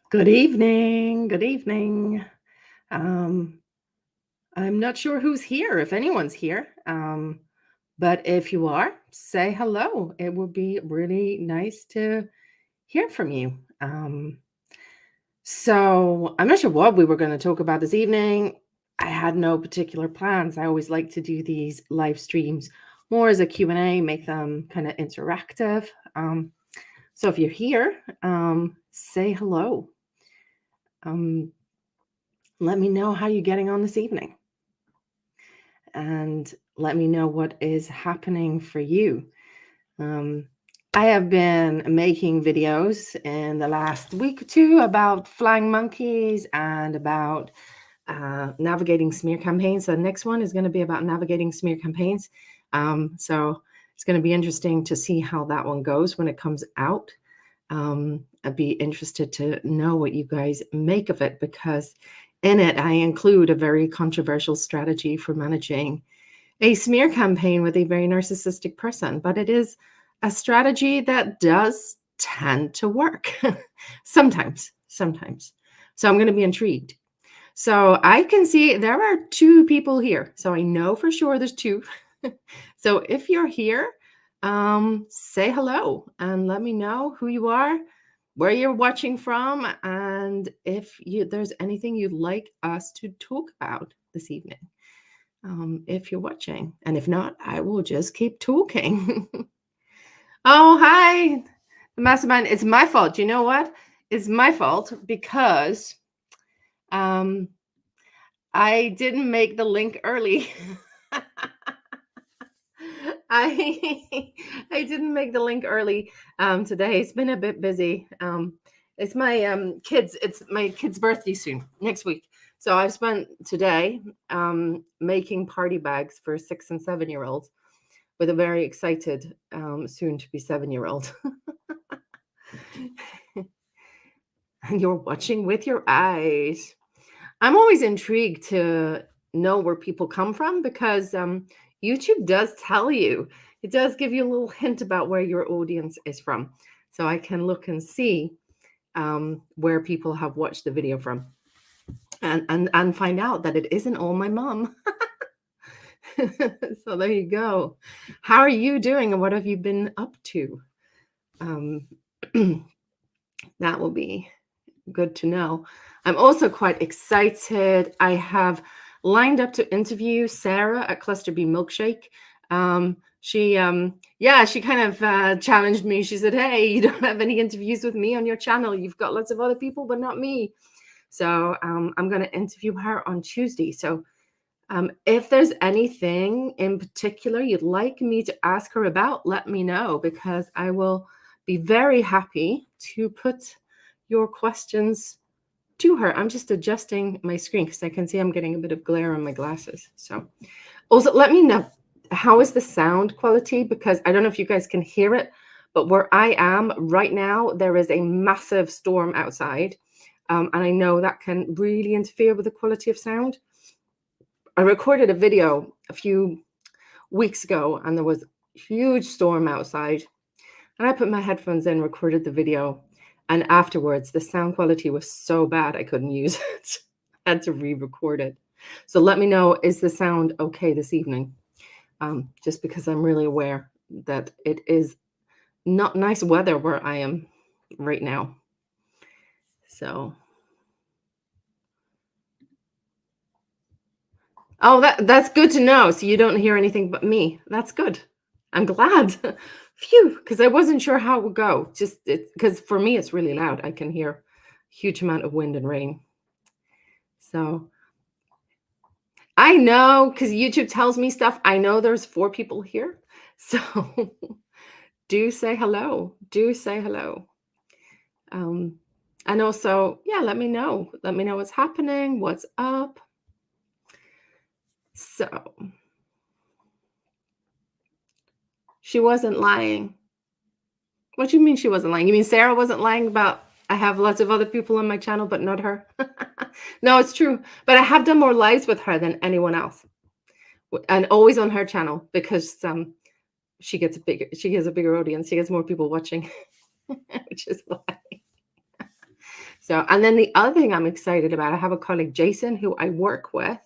Good evening. Good evening. Um, I'm not sure who's here, if anyone's here. But if you are, say hello. It would be really nice to hear from you. So I'm not sure what we were going to talk about this evening. I had no particular plans. I always like to do these live streams more as a Q&A, make them kind of interactive. So if you're here, say hello. Um, Let me know how you're getting on this evening. And let me know what is happening for you. Um, I have been making videos in the last week or two about flying monkeys and about navigating smear campaigns. So the next one is going to be about navigating smear campaigns. So it's going to be interesting to see how that one goes when it comes out. I'd be interested to know what you guys make of it, because in it I include a very controversial strategy for managing a smear campaign with a very narcissistic person, but it is a strategy that does tend to work sometimes. So I'm going to be intrigued. So I can see there are two people here. So I know for sure there's two. So if you're here, say hello and let me know who you are, where you're watching from, and if there's anything you'd like us to talk about this evening. If you're watching, and if not, I will just keep talking. Oh, hi, mastermind. It's my fault. You know what? It's my fault because um, I didn't make the link early. I I didn't make the link early today. It's been a bit busy. It's my kid's birthday soon, next week. So I've spent today making party bags for 6 and 7 year olds with a very excited soon to be 7 year old. And you're watching with your eyes. I'm always intrigued to know where people come from, because YouTube does tell you, it does give you a little hint about where your audience is from. So I can look and see where people have watched the video from, and find out that it isn't all my mom. So there you go. How are you doing and what have you been up to? Um, that will be good to know. I'm also quite excited. I have lined up to interview Sarah at Cluster B Milkshake. She kind of challenged me. She said, "Hey, you don't have any interviews with me on your channel. You've got lots of other people, but not me." So I'm going to interview her on Tuesday. So if there's anything in particular you'd like me to ask her about, let me know, because I will be very happy to put your questions to her. I'm just adjusting my screen because I can see I'm getting a bit of glare on my glasses. So also let me know, how is the sound quality? Because I don't know if you guys can hear it, but where I am right now, there is a massive storm outside. And I know that can really interfere with the quality of sound. I recorded a video a few weeks ago and there was a huge storm outside. And I put my headphones in, recorded the video. And afterwards, the sound quality was so bad I couldn't use it. I had to re-record it. So let me know, is the sound okay this evening? Just because I'm really aware that it is not nice weather where I am right now. So, oh, that's good to know. So you don't hear anything but me. That's good. I'm glad. Phew, because I wasn't sure how it would go. Just because for me it's really loud. I can hear a huge amount of wind and rain. So I know, because YouTube tells me stuff. I know there's 4 people here. So do say hello. Do say hello. And also, yeah, let me know. Let me know what's happening, what's up. So she wasn't lying. What do you mean she wasn't lying? You mean Sarah wasn't lying about I have lots of other people on my channel, but not her? No, it's true. But I have done more lives with her than anyone else. And always on her channel, because she has a bigger audience. She gets more people watching, which is why. So, and then the other thing I'm excited about, I have a colleague, Jason, who I work with.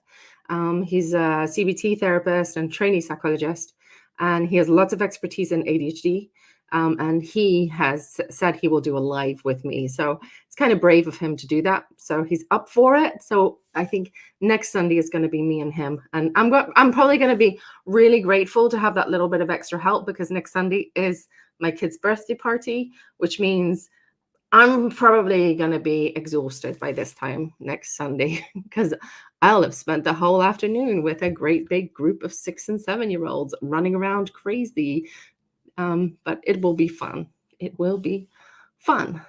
He's a CBT therapist and trainee psychologist, and he has lots of expertise in ADHD. And he has said he will do a live with me. So it's kind of brave of him to do that. So he's up for it. So I think next Sunday is going to be me and him. And I'm probably going to be really grateful to have that little bit of extra help, because next Sunday is my kid's birthday party, which means I'm probably going to be exhausted by this time next Sunday, because I'll have spent the whole afternoon with a great big group of 6 and 7-year-olds running around crazy. But it will be fun. It will be fun.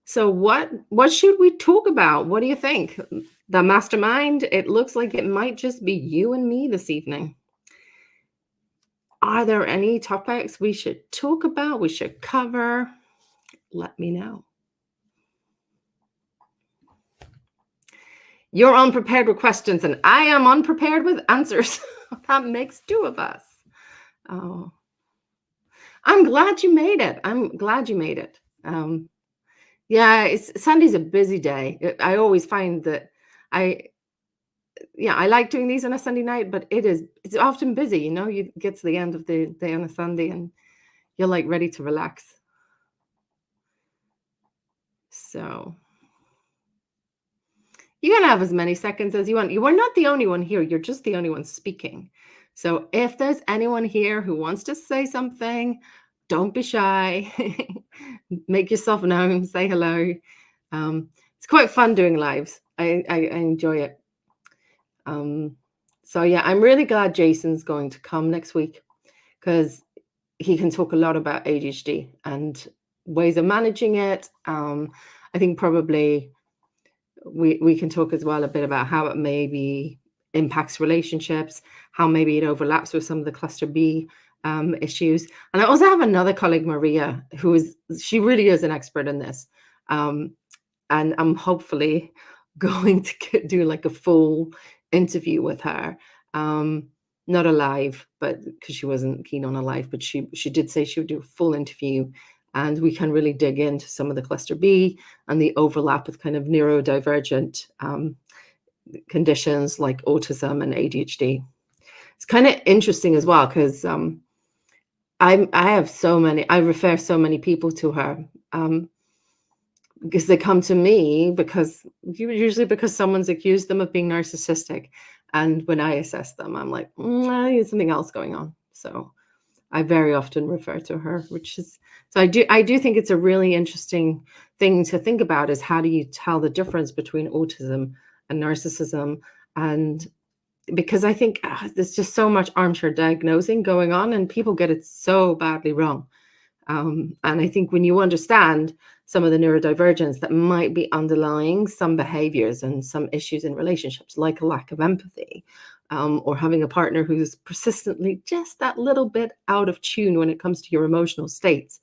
So what should we talk about? What do you think? The mastermind, it looks like it might just be you and me this evening. Are there any topics we should talk about, we should cover? Let me know. You're unprepared with questions and I am unprepared with answers. That makes two of us. Oh, I'm glad you made it. I'm glad you made it. Yeah, Sunday's a busy day. I always find that I like doing these on a Sunday night, but it's often busy. You get to the end of the day on a Sunday and you're like ready to relax. So you can have as many seconds as you want. You are not the only one here. You're just the only one speaking. So if there's anyone here who wants to say something, don't be shy. Make yourself known. Say hello. It's quite fun doing lives. I enjoy it. So yeah, I'm really glad Jason's going to come next week, because he can talk a lot about ADHD and ways of managing it. I think probably we can talk as well a bit about how it maybe impacts relationships, how maybe it overlaps with some of the cluster B issues. And I also have another colleague, Maria, she really is an expert in this. And I'm hopefully going to do like a full interview with her. Not a live, but because she wasn't keen on a live, but she did say she would do a full interview, and we can really dig into some of the cluster B and the overlap with kind of neurodivergent conditions like autism and ADHD. It's kind of interesting as well, because I refer so many people to her, because they come to me usually because someone's accused them of being narcissistic. And when I assess them, I'm like, there's something else going on. So I very often refer to her, so I do think it's a really interesting thing to think about, is how do you tell the difference between autism and narcissism? And because I think there's just so much armchair diagnosing going on, and people get it so badly wrong. And I think when you understand some of the neurodivergence that might be underlying some behaviors and some issues in relationships, like a lack of empathy, or having a partner who's persistently just that little bit out of tune when it comes to your emotional states,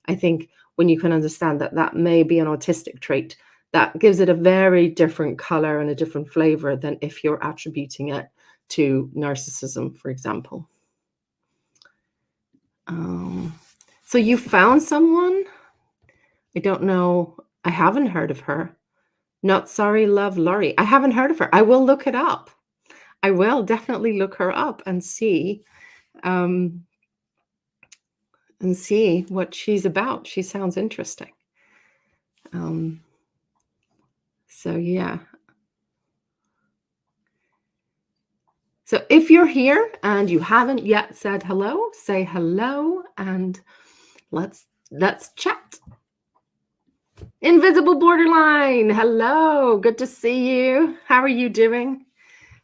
I think when you can understand that that may be an autistic trait, that gives it a very different color and a different flavor than if you're attributing it to narcissism, for example. So you found someone? I don't know. I haven't heard of her. Not Sorry Love Laurie. I haven't heard of her. I will look it up. I will definitely look her up and see what she's about. She sounds interesting. So yeah. So if you're here and you haven't yet said hello, say hello and let's chat. Invisible Borderline, hello, good to see you. How are you doing?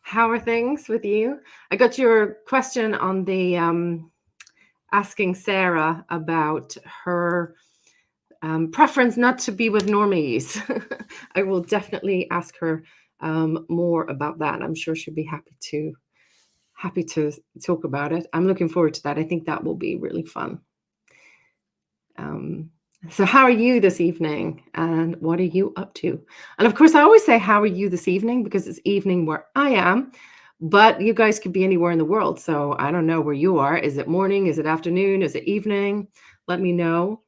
How are things with you? I got your question on the asking Sarah about her preference not to be with normies. I will definitely ask her more about that. I'm sure she'll be happy to talk about it. I'm looking forward to that. I think that will be really fun. So how are you this evening, and what are you up to? And of course, I always say, how are you this evening, because it's evening where I am, but you guys could be anywhere in the world. So I don't know where you are. Is it morning? Is it afternoon? Is it evening? Let me know.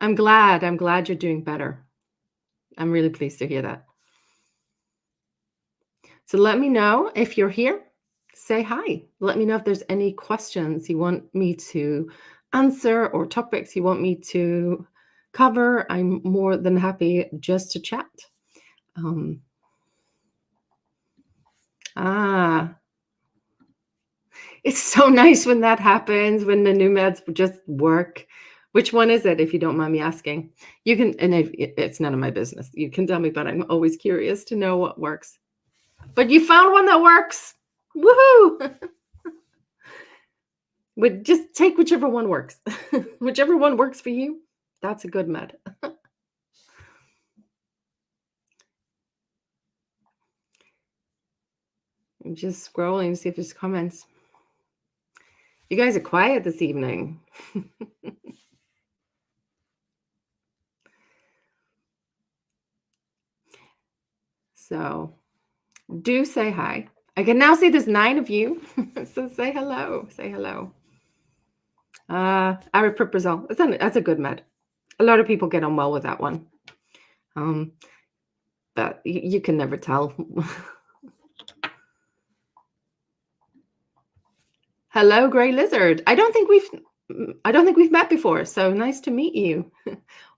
I'm glad. I'm glad you're doing better. I'm really pleased to hear that. So let me know if you're here. Say hi. Let me know if there's any questions you want me to answer or topics you want me to cover. I'm more than happy just to chat. Um, ah, it's so nice when that happens, when the new meds just work. Which one is it, if you don't mind me asking? You can, and if, it's none of my business. You can tell me, but I'm always curious to know what works. But you found one that works. Woohoo! But just take whichever one works. Whichever one works for you, that's a good med. I'm just scrolling to see if there's comments. You guys are quiet this evening. So do say hi. I can now see there's 9 of you. So say hello. Say hello. Aripiprazole. That's a good med. A lot of people get on well with that one. But you can never tell. Hello, Gray Lizard. I don't think we've met before, so nice to meet you.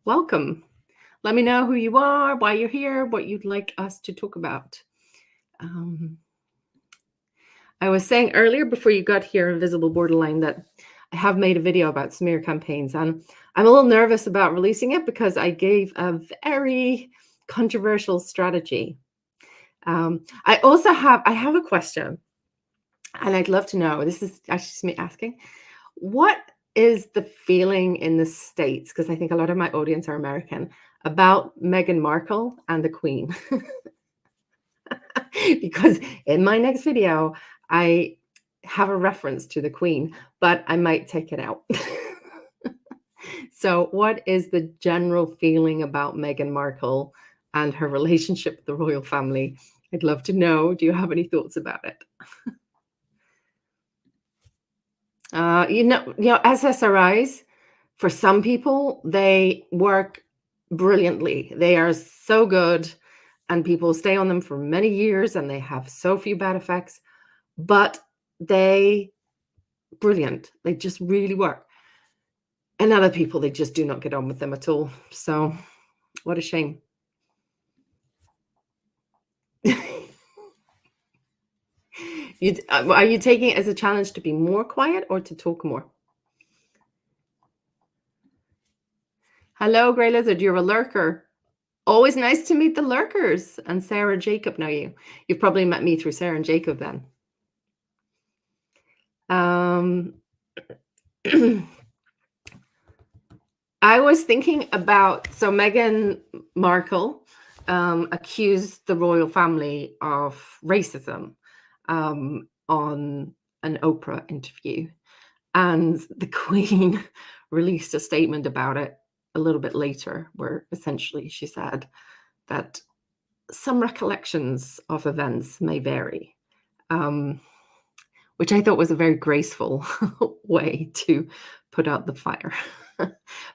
Welcome. Let me know who you are, why you're here, what you'd like us to talk about. I was saying earlier before you got here, Invisible Borderline, that I have made a video about smear campaigns, and I'm a little nervous about releasing it because I gave a very controversial strategy. I have a question, and I'd love to know, this is actually me asking, what is the feeling in the States, because I think a lot of my audience are American, about Meghan Markle and the Queen? Because in my next video, I have a reference to the Queen, but I might take it out. So what is the general feeling about Meghan Markle and her relationship with the royal family? I'd love to know. Do you have any thoughts about it? SSRIs, for some people, they work brilliantly. They are so good, and people stay on them for many years, and they have so few bad effects, but brilliant. They just really work. And other people, they just do not get on with them at all. So what a shame. Are you taking it as a challenge to be more quiet or to talk more? Hello, Grey Lizard. You're a lurker. Always nice to meet the lurkers. And Sarah Jacob know you. You've probably met me through Sarah and Jacob then. I was thinking about, so Meghan Markle accused the royal family of racism on an Oprah interview. And the Queen released a statement about it a little bit later, where essentially she said that some recollections of events may vary, which I thought was a very graceful way to put out the fire.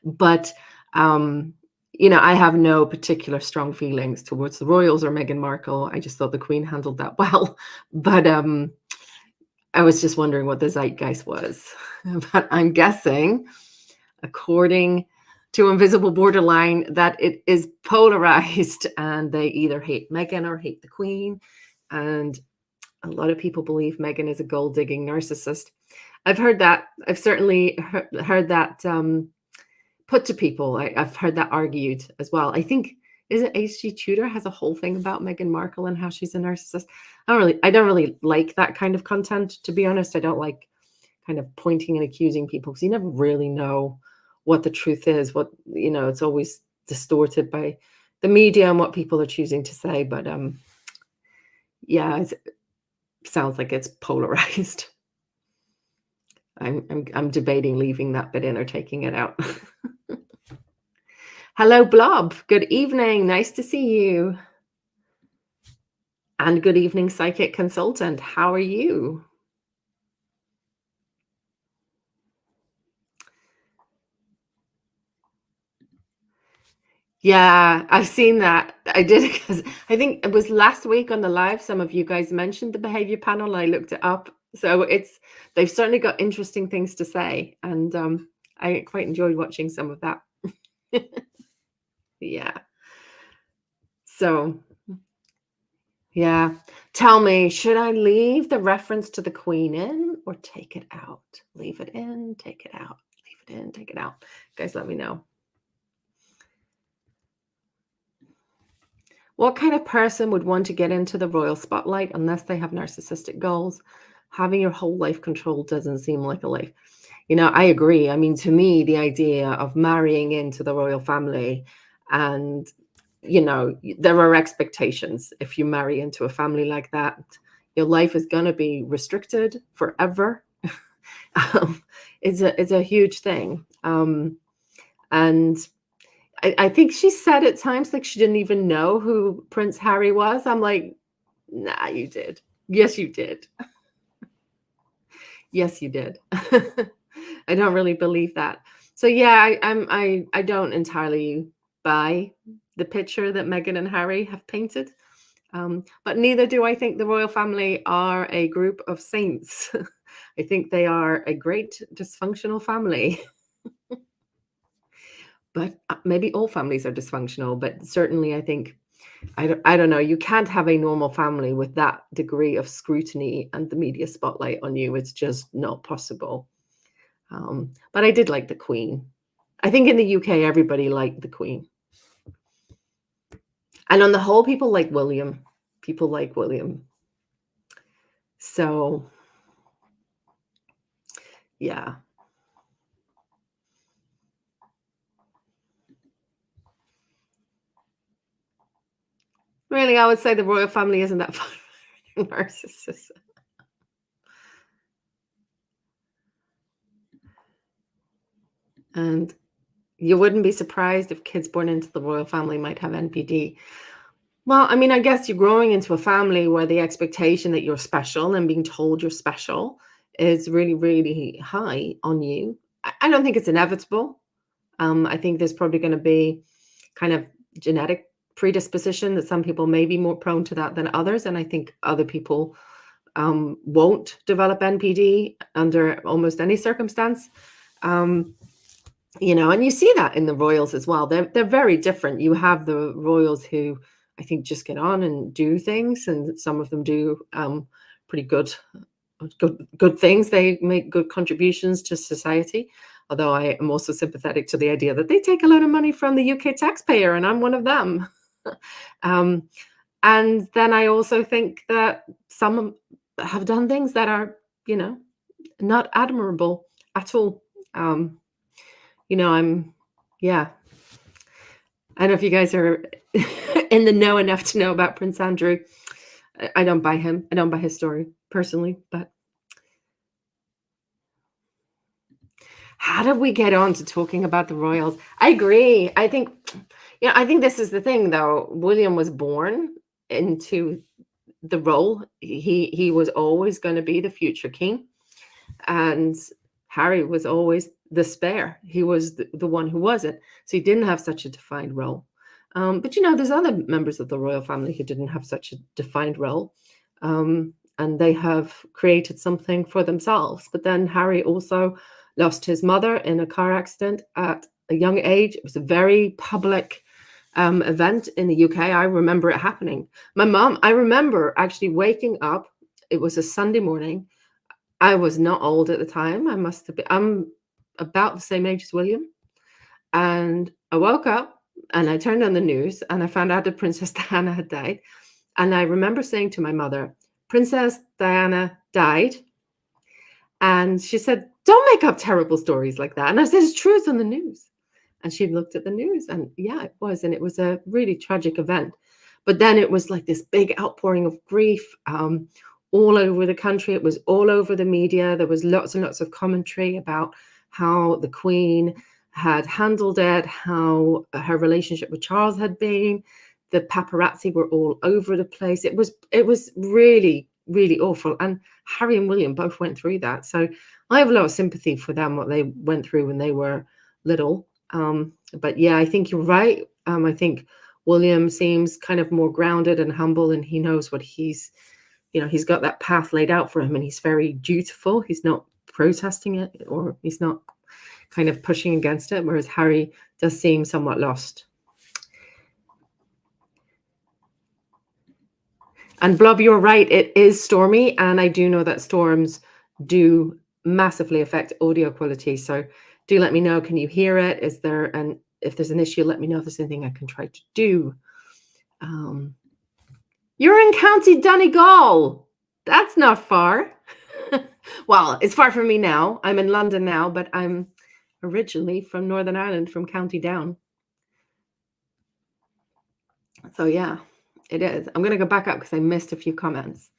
But, I have no particular strong feelings towards the royals or Meghan Markle. I just thought the Queen handled that well. But I was just wondering what the zeitgeist was. But I'm guessing, according to Invisible Borderline, that it is polarized and they either hate Meghan or hate the Queen. And a lot of people believe Meghan is a gold-digging narcissist. I've heard that. I've certainly heard that put to people. I've heard that argued as well. I think, is it H.G. Tudor has a whole thing about Meghan Markle and how she's a narcissist. I don't really like that kind of content, to be honest. I don't like kind of pointing and accusing people, because you never really know what the truth is. It's always distorted by the media and what people are choosing to say. But yeah, it sounds like it's polarized. I'm debating leaving that bit in or taking it out. Hello, Blob. Good evening. Nice to see you. And good evening, Psychic Consultant. How are you? Yeah, I've seen that. I did because I think it was last week on the live, some of you guys mentioned the behavior panel, and I looked it up. So they've certainly got interesting things to say, and I quite enjoyed watching some of that. Yeah. So, yeah. Tell me, should I leave the reference to the Queen in or take it out? Leave it in, take it out. Leave it in, take it out. Guys, let me know. What kind of person would want to get into the royal spotlight unless they have narcissistic goals? Having your whole life controlled doesn't seem like a life. I agree. I mean, to me, the idea of marrying into the royal family and, there are expectations. If you marry into a family like that, your life is going to be restricted forever. um, it's a huge thing. And I think she said at times like she didn't even know who Prince Harry was. I'm like, nah, you did. Yes, you did. Yes, you did. I don't really believe that. So yeah, I don't entirely buy the picture that Meghan and Harry have painted. But neither do I think the royal family are a group of saints. I think they are a great dysfunctional family. But maybe all families are dysfunctional, but certainly I think I don't know. You can't have a normal family with that degree of scrutiny and the media spotlight on you. It's just not possible. But I did like the Queen. I think in the UK, everybody liked the Queen. And on the whole, people like William. People like William. So, yeah. Really, I would say the royal family isn't that far narcissist. And you wouldn't be surprised if kids born into the royal family might have NPD. Well, I mean, I guess you're growing into a family where the expectation that you're special and being told you're special is really, really high on you. I don't think it's inevitable. I think there's probably going to be kind of genetic predisposition that some people may be more prone to that than others. And I think other people won't develop NPD under almost any circumstance. Um, and you see that in the royals as well. They're very different. You have the royals who I think just get on and do things, and some of them do pretty good things. They make good contributions to society. Although I am also sympathetic to the idea that they take a lot of money from the UK taxpayer, and I'm one of them. And then I also think that some have done things that are, not admirable at all. Yeah. I don't know if you guys are in the know enough to know about Prince Andrew. I don't buy him. I don't buy his story personally, but how did we get on to talking about the royals? I agree. I think this is the thing though. William was born into the role. He was always going to be the future king. And Harry was always the spare. He was the one who wasn't. So he didn't have such a defined role. But there's other members of the royal family who didn't have such a defined role. And they have created something for themselves. But then Harry also lost his mother in a car accident at a young age. It was a very public event in the UK. I remember it happening. I remember actually waking up. It was a Sunday morning. I was not old at the time. I'm about the same age as William. And I woke up and I turned on the news and I found out that Princess Diana had died. And I remember saying to my mother, Princess Diana died. And she said, don't make up terrible stories like that. And I said, it's true, it's on the news. And she looked at the news and yeah, it was. And it was a really tragic event. But then it was like this big outpouring of grief all over the country. It was all over the media. There was lots and lots of commentary about how the Queen had handled it, how her relationship with Charles had been. The paparazzi were all over the place. It was really, really awful. And Harry and William both went through that. So I have a lot of sympathy for them, what they went through when they were little. But yeah, I think you're right. I think William seems kind of more grounded and humble, and he knows what he's got that path laid out for him, and he's very dutiful. He's not protesting it, or he's not kind of pushing against it, whereas Harry does seem somewhat lost. And Blob, you're right, it is stormy, and I do know that storms do massively affect audio quality. So do let me know, can you hear it? If there's an issue, let me know if there's anything I can try to do. You're in County Donegal. That's not far. Well, it's far from me now. I'm in London now, but I'm originally from Northern Ireland, from County Down. So yeah, it is. I'm going to go back up because I missed a few comments.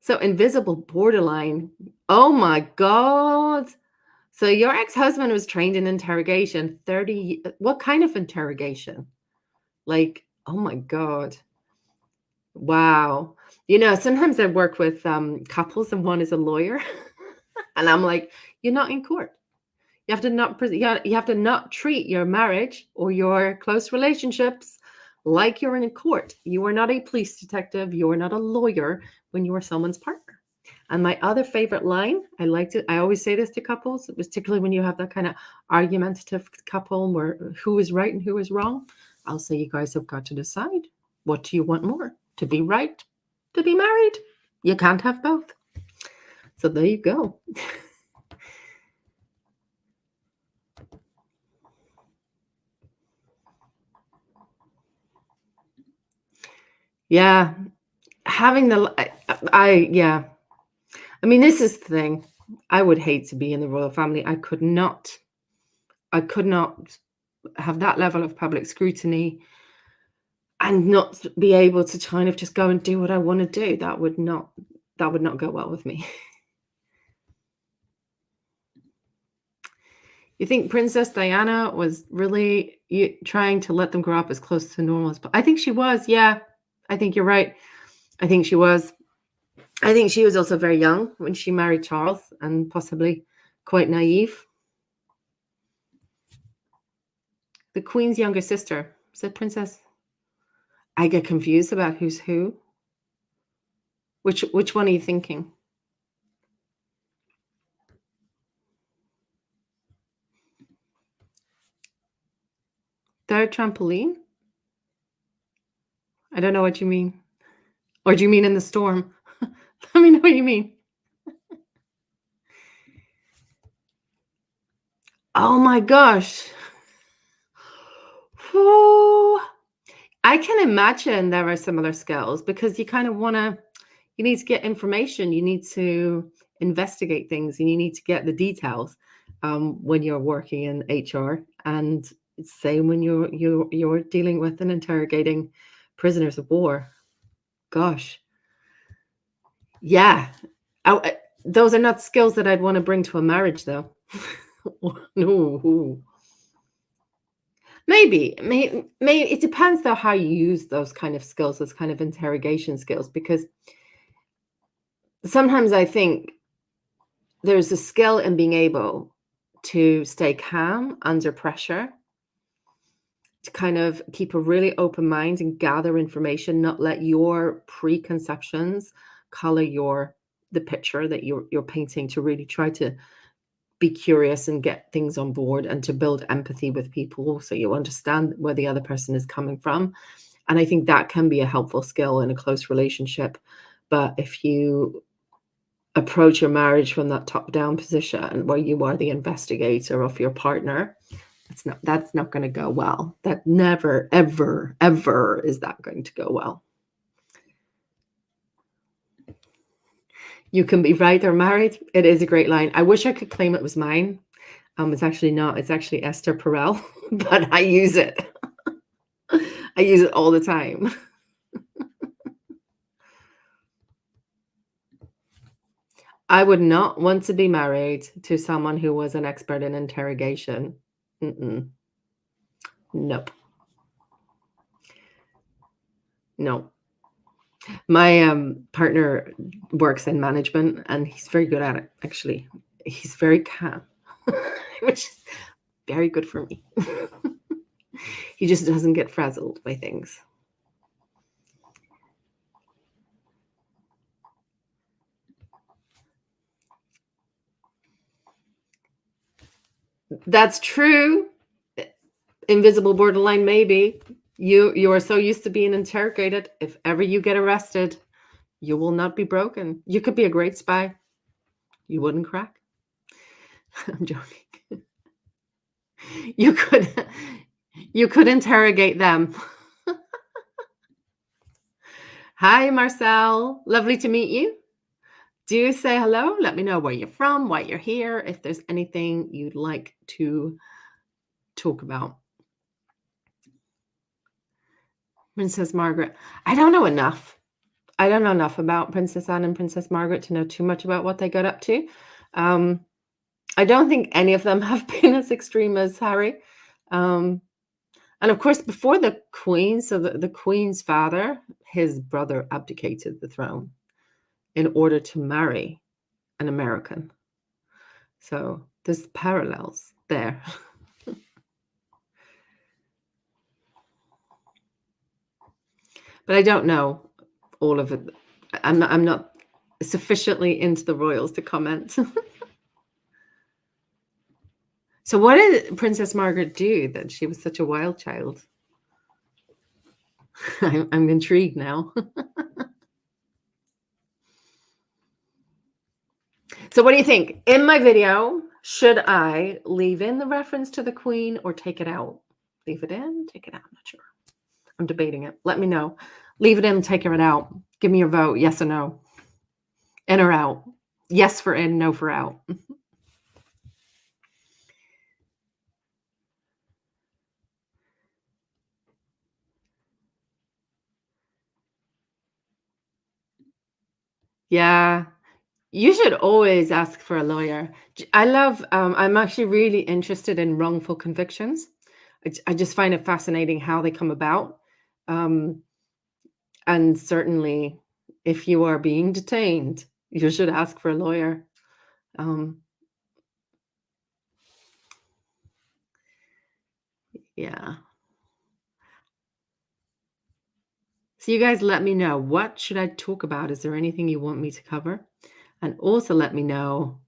So invisible borderline. Oh my God. So your ex-husband was trained in interrogation, 30. What kind of interrogation? Like, oh my God. Wow. Sometimes I work with couples and one is a lawyer and I'm like, you're not in court. You have to not treat your marriage or your close relationships like you're in a court. You are not a police detective. You are not a lawyer when you are someone's partner. And my other favorite line, I always say this to couples, particularly when you have that kind of argumentative couple where who is right and who is wrong. I'll say, you guys have got to decide. What do you want more? To be right? To be married? You can't have both. So there you go. Yeah. Having yeah. I mean, this is the thing. I would hate to be in the royal family. I could not have that level of public scrutiny and not be able to kind of just go and do what I want to do. That would not go well with me. You think Princess Diana was really trying to let them grow up as close to normal as possible? I think she was. Yeah, I think you're right. I think she was. I think she was also very young when she married Charles and possibly quite naive. The Queen's younger sister, said Princess. I get confused about who's who. Which one are you thinking? Third trampoline? I don't know what you mean. Or do you mean in the storm? Let me know what you mean. Oh my gosh. Whew. I can imagine there are similar skills because you kind of you need to get information, you need to investigate things, and you need to get the details when you're working in HR. And it's the same when you're dealing with and interrogating prisoners of war. Gosh. Yeah. Those are not skills that I'd want to bring to a marriage, though. No. Maybe it depends, though, how you use those kind of skills, those kind of interrogation skills, because sometimes I think there's a skill in being able to stay calm under pressure, to kind of keep a really open mind and gather information, not let your preconceptions color the picture that you're painting, to really try to be curious and get things on board and to build empathy with people so you understand where the other person is coming from. And I think that can be a helpful skill in a close relationship. But if you approach your marriage from that top-down position where you are the investigator of your partner, that's not going to go well. That never, ever, ever is that going to go well. You can be right or married. It is a great line. I wish I could claim it was mine. It's actually not. It's actually Esther Perel, but I use it. I use it all the time. I would not want to be married to someone who was an expert in interrogation. Nope. No. My partner works in management and he's very good at it, actually. He's very calm, which is very good for me. He just doesn't get frazzled by things. That's true. Invisible borderline, maybe. You are so used to being interrogated. If ever you get arrested, you will not be broken. You could be a great spy. You wouldn't crack. I'm joking. You could interrogate them. Hi, Marcel. Lovely to meet you. Do say hello. Let me know where you're from, why you're here, if there's anything you'd like to talk about. Princess Margaret. I don't know enough. I don't know enough about Princess Anne and Princess Margaret to know too much about what they got up to. I don't think any of them have been as extreme as Harry. And of course, before the Queen, so the Queen's father, his brother abdicated the throne in order to marry an American. So there's parallels there. But I don't know all of it. I'm not sufficiently into the royals to comment. So what did Princess Margaret do that she was such a wild child? I'm intrigued now. So what do you think? In my video, should I leave in the reference to the Queen or take it out? Leave it in, take it out, I'm not sure. I'm debating it. Let me know. Leave it in, take it out. Give me your vote, yes or no. In or out. Yes for in, no for out. Yeah. You should always ask for a lawyer. I love, I'm actually really interested in wrongful convictions. I just find it fascinating how they come about. And certainly, if you are being detained, you should ask for a lawyer. Yeah. So you guys let me know, what should I talk about? Is there anything you want me to cover? And also let me know,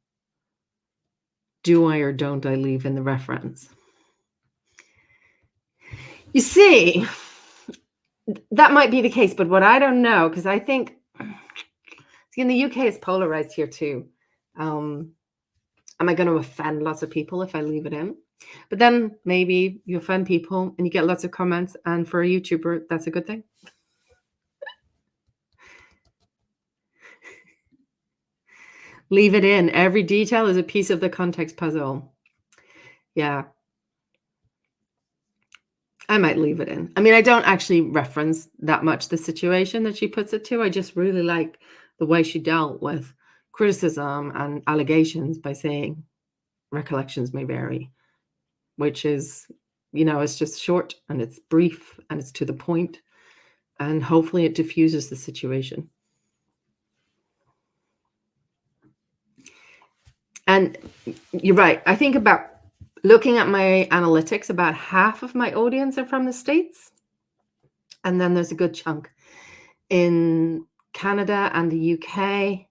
do I or don't I leave in the reference? You see, that might be the case, but what I don't know, because I think in the UK it's polarized here too. Am I going to offend lots of people if I leave it in? But then maybe you offend people and you get lots of comments, and for a YouTuber, that's a good thing. Leave it in. Every detail is a piece of the context puzzle. Yeah. I might leave it in. I mean, I don't actually reference that much the situation that she puts it to. I just really like the way she dealt with criticism and allegations by saying recollections may vary, which is, it's just short and it's brief and it's to the point, and hopefully it diffuses the situation. And you're right. I think about looking at my analytics, about half of my audience are from the States. And then there's a good chunk in Canada and the UK.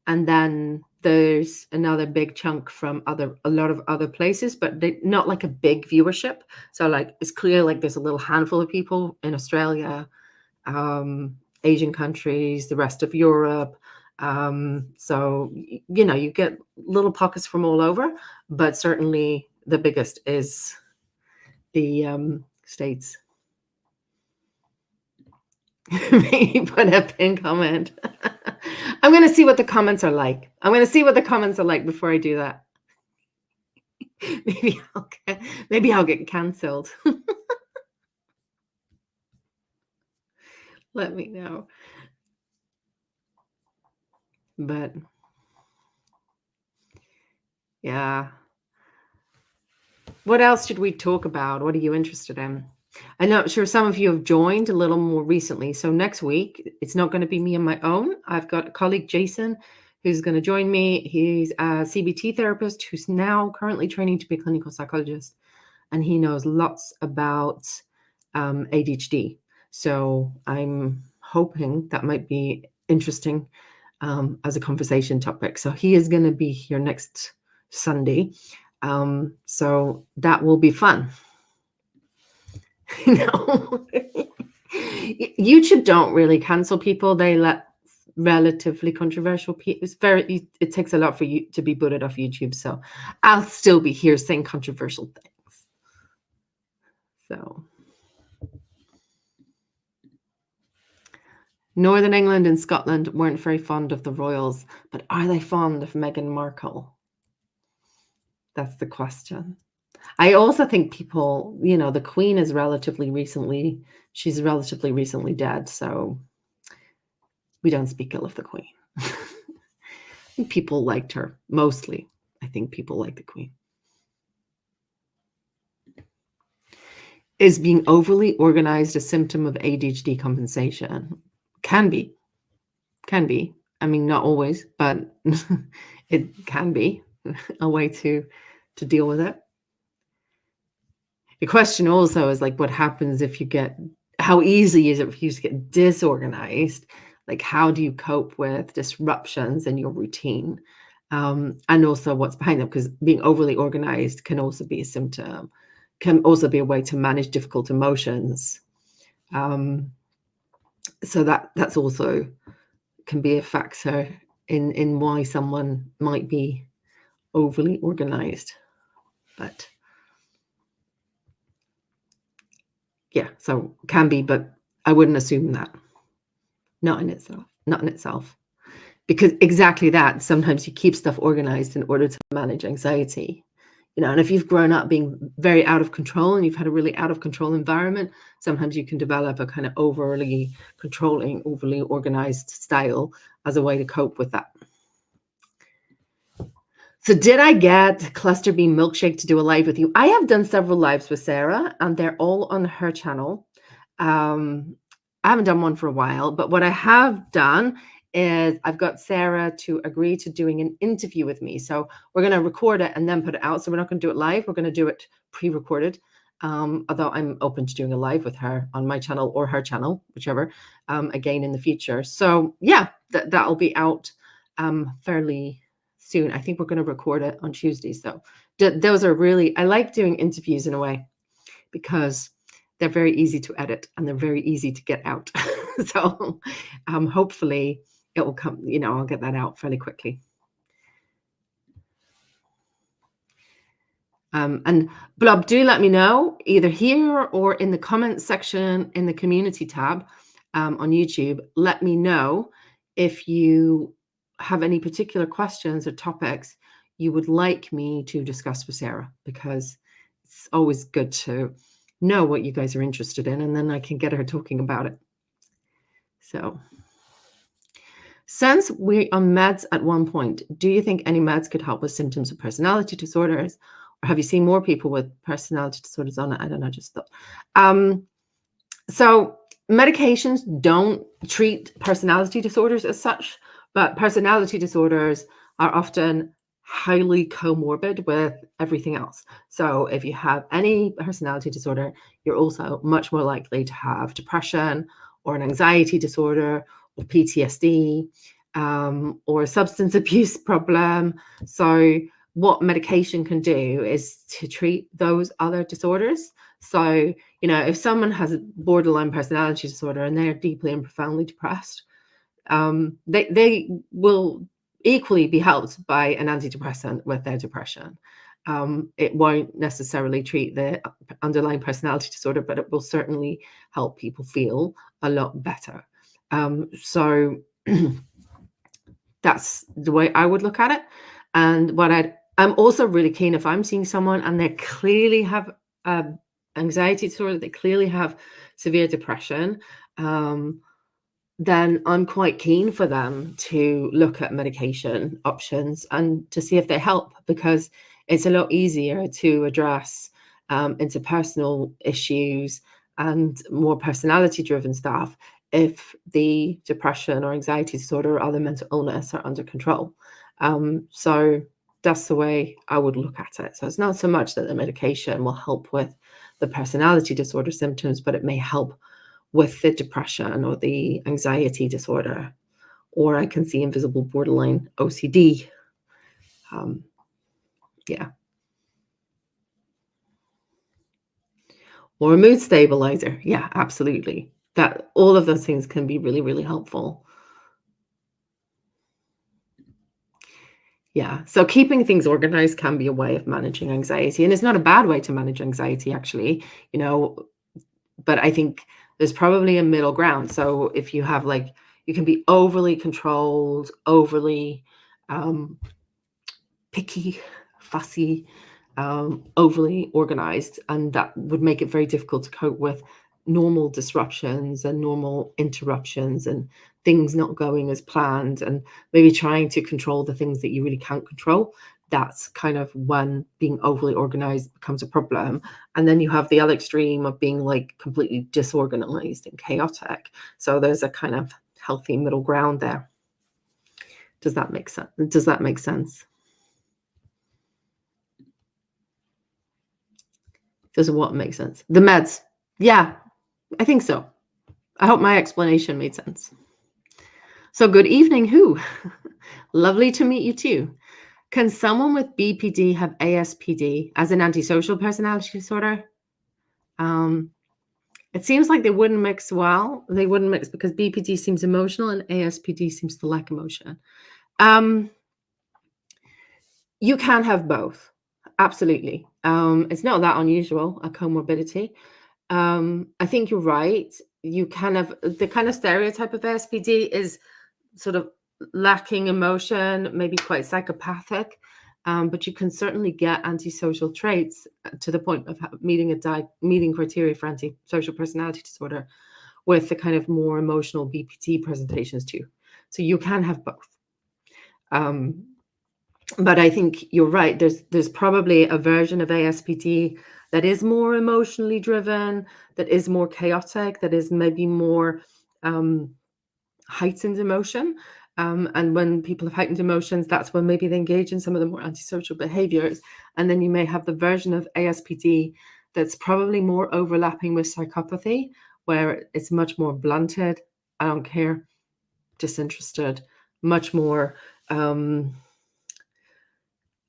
And then there's another big chunk from a lot of other places, but not like a big viewership. So like, it's clear like there's a little handful of people in Australia, Asian countries, the rest of Europe. So, you get little pockets from all over, but certainly the biggest is the States. Maybe put a pin comment. I'm going to see what the comments are like. I'm going to see what the comments are like before I do that. Maybe I'll get canceled. Let me know. But yeah. What else should we talk about? What are you interested in? I'm not sure some of you have joined a little more recently. So next week, it's not going to be me on my own. I've got a colleague, Jason, who's going to join me. He's a CBT therapist who's now currently training to be a clinical psychologist. and he knows lots about ADHD. So I'm hoping that might be interesting as a conversation topic. So he is going to be here next Sunday. So that will be fun. YouTube don't really cancel people. They let relatively controversial people. It takes a lot for you to be booted off YouTube. So I'll still be here saying controversial things. So Northern England and Scotland weren't very fond of the royals, but are they fond of Meghan Markle? That's the question. I also think people, the Queen is she's relatively recently dead, so we don't speak ill of the Queen. I think people liked her, mostly. I think people like the Queen. Is being overly organized a symptom of ADHD compensation? Can be. I mean, not always, but it can be a way to deal with it. The question also is like, what happens if how easy is it for you to get disorganized? Like, how do you cope with disruptions in your routine? And also what's behind them, because being overly organized can also be a symptom, can also be a way to manage difficult emotions. So that's also can be a factor in why someone might be overly organized. But yeah, so can be, but I wouldn't assume that. Not in itself. Because exactly that, sometimes you keep stuff organized in order to manage anxiety. And if you've grown up being very out of control and you've had a really out of control environment, sometimes you can develop a kind of overly controlling, overly organized style as a way to cope with that. So did I get Cluster Bean Milkshake to do a live with you? I have done several lives with Sarah, and they're all on her channel. I haven't done one for a while, but what I have done is I've got Sarah to agree to doing an interview with me. So we're going to record it and then put it out. So we're not going to do it live. We're going to do it pre-recorded. Although I'm open to doing a live with her on my channel or her channel, whichever, again in the future. So yeah, that'll be out fairly soon. I think we're going to record it on Tuesday. So those are really, I like doing interviews in a way because they're very easy to edit and they're very easy to get out. So hopefully it will come, I'll get that out fairly quickly. And Blob, do let me know either here or in the comments section in the community tab on YouTube. Let me know if you have any particular questions or topics you would like me to discuss with Sarah, because it's always good to know what you guys are interested in, and then I can get her talking about it. So since we're on meds at one point, do you think any meds could help with symptoms of personality disorders? Or have you seen more people with personality disorders on it? I don't know, just thought. So medications don't treat personality disorders as such, but personality disorders are often highly comorbid with everything else. So if you have any personality disorder, you're also much more likely to have depression or an anxiety disorder or PTSD or a substance abuse problem. So what medication can do is to treat those other disorders. So, if someone has a borderline personality disorder and they're deeply and profoundly depressed, they will equally be helped by an antidepressant with their depression. It won't necessarily treat the underlying personality disorder, but it will certainly help people feel a lot better. So that's the way I would look at it. And I'm also really keen, if I'm seeing someone and they clearly have anxiety disorder, they clearly have severe depression, then I'm quite keen for them to look at medication options and to see if they help, because it's a lot easier to address interpersonal issues and more personality driven stuff if the depression or anxiety disorder or other mental illness are under control. So That's the way I would look at it. So it's not so much that the medication will help with the personality disorder symptoms, but it may help with the depression or the anxiety disorder, or I can see invisible borderline OCD. Yeah. Or a mood stabilizer. Yeah, absolutely. That all of those things can be really, really helpful. Yeah. So keeping things organized can be a way of managing anxiety. And it's not a bad way to manage anxiety, actually, you know, but I think there's probably a middle ground. So if you have like, you can be overly controlled, overly picky, fussy, overly organized, and that would make it very difficult to cope with normal disruptions and normal interruptions and things not going as planned, and maybe trying to control the things that you really can't control. That's kind of when being overly organized becomes a problem. And then you have the other extreme of being like completely disorganized and chaotic. So there's a kind of healthy middle ground there. Does that make sense? Does that make sense? Does what make sense? The meds. Yeah, I think so. I hope my explanation made sense. So good evening, who? Lovely to meet you too. Can someone with BPD have ASPD as an antisocial personality disorder? It seems like they wouldn't mix well. They wouldn't mix because BPD seems emotional and ASPD seems to lack emotion. You can have both. Absolutely. It's not that unusual, a comorbidity. I think you're right. You kind of, the kind of stereotype of ASPD is sort of lacking emotion, maybe quite psychopathic, but you can certainly get antisocial traits to the point of meeting criteria for antisocial personality disorder with the kind of more emotional BPD presentations too. So you can have both. But I think you're right. There's probably a version of ASPD that is more emotionally driven, that is more chaotic, that is maybe more heightened emotion. And when people have heightened emotions, that's when maybe they engage in some of the more antisocial behaviors. And then you may have the version of ASPD that's probably more overlapping with psychopathy, where it's much more blunted. I don't care, disinterested, much more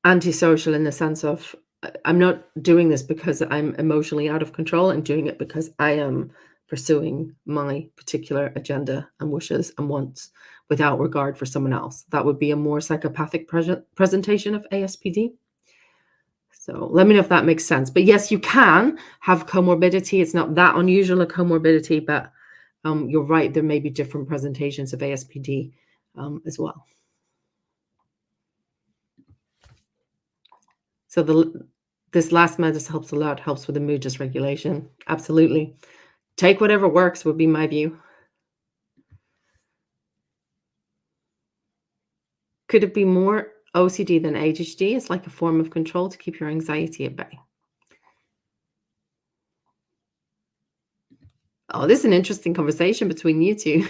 antisocial in the sense of I'm not doing this because I'm emotionally out of control. I'm doing it because I am pursuing my particular agenda and wishes and wants without regard for someone else. That would be a more psychopathic presentation of ASPD. So let me know if that makes sense. But yes, you can have comorbidity. It's not that unusual a comorbidity, but you're right. There may be different presentations of ASPD as well. So this last medicine helps a lot, helps with the mood dysregulation. Absolutely. Take whatever works would be my view. Could it be more OCD than ADHD? It's like a form of control to keep your anxiety at bay. Oh, this is an interesting conversation between you two.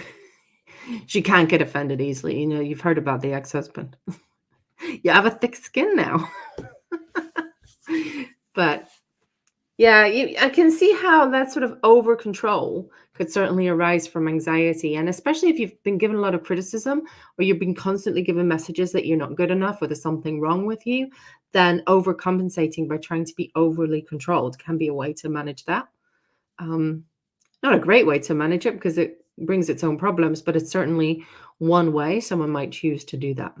She can't get offended easily. You know, you've heard about the ex-husband. You have a thick skin now. But yeah, I can see how that sort of over control could certainly arise from anxiety. And especially if you've been given a lot of criticism or you've been constantly given messages that you're not good enough or there's something wrong with you, then overcompensating by trying to be overly controlled can be a way to manage that. Not a great way to manage it because it brings its own problems, but it's certainly one way someone might choose to do that.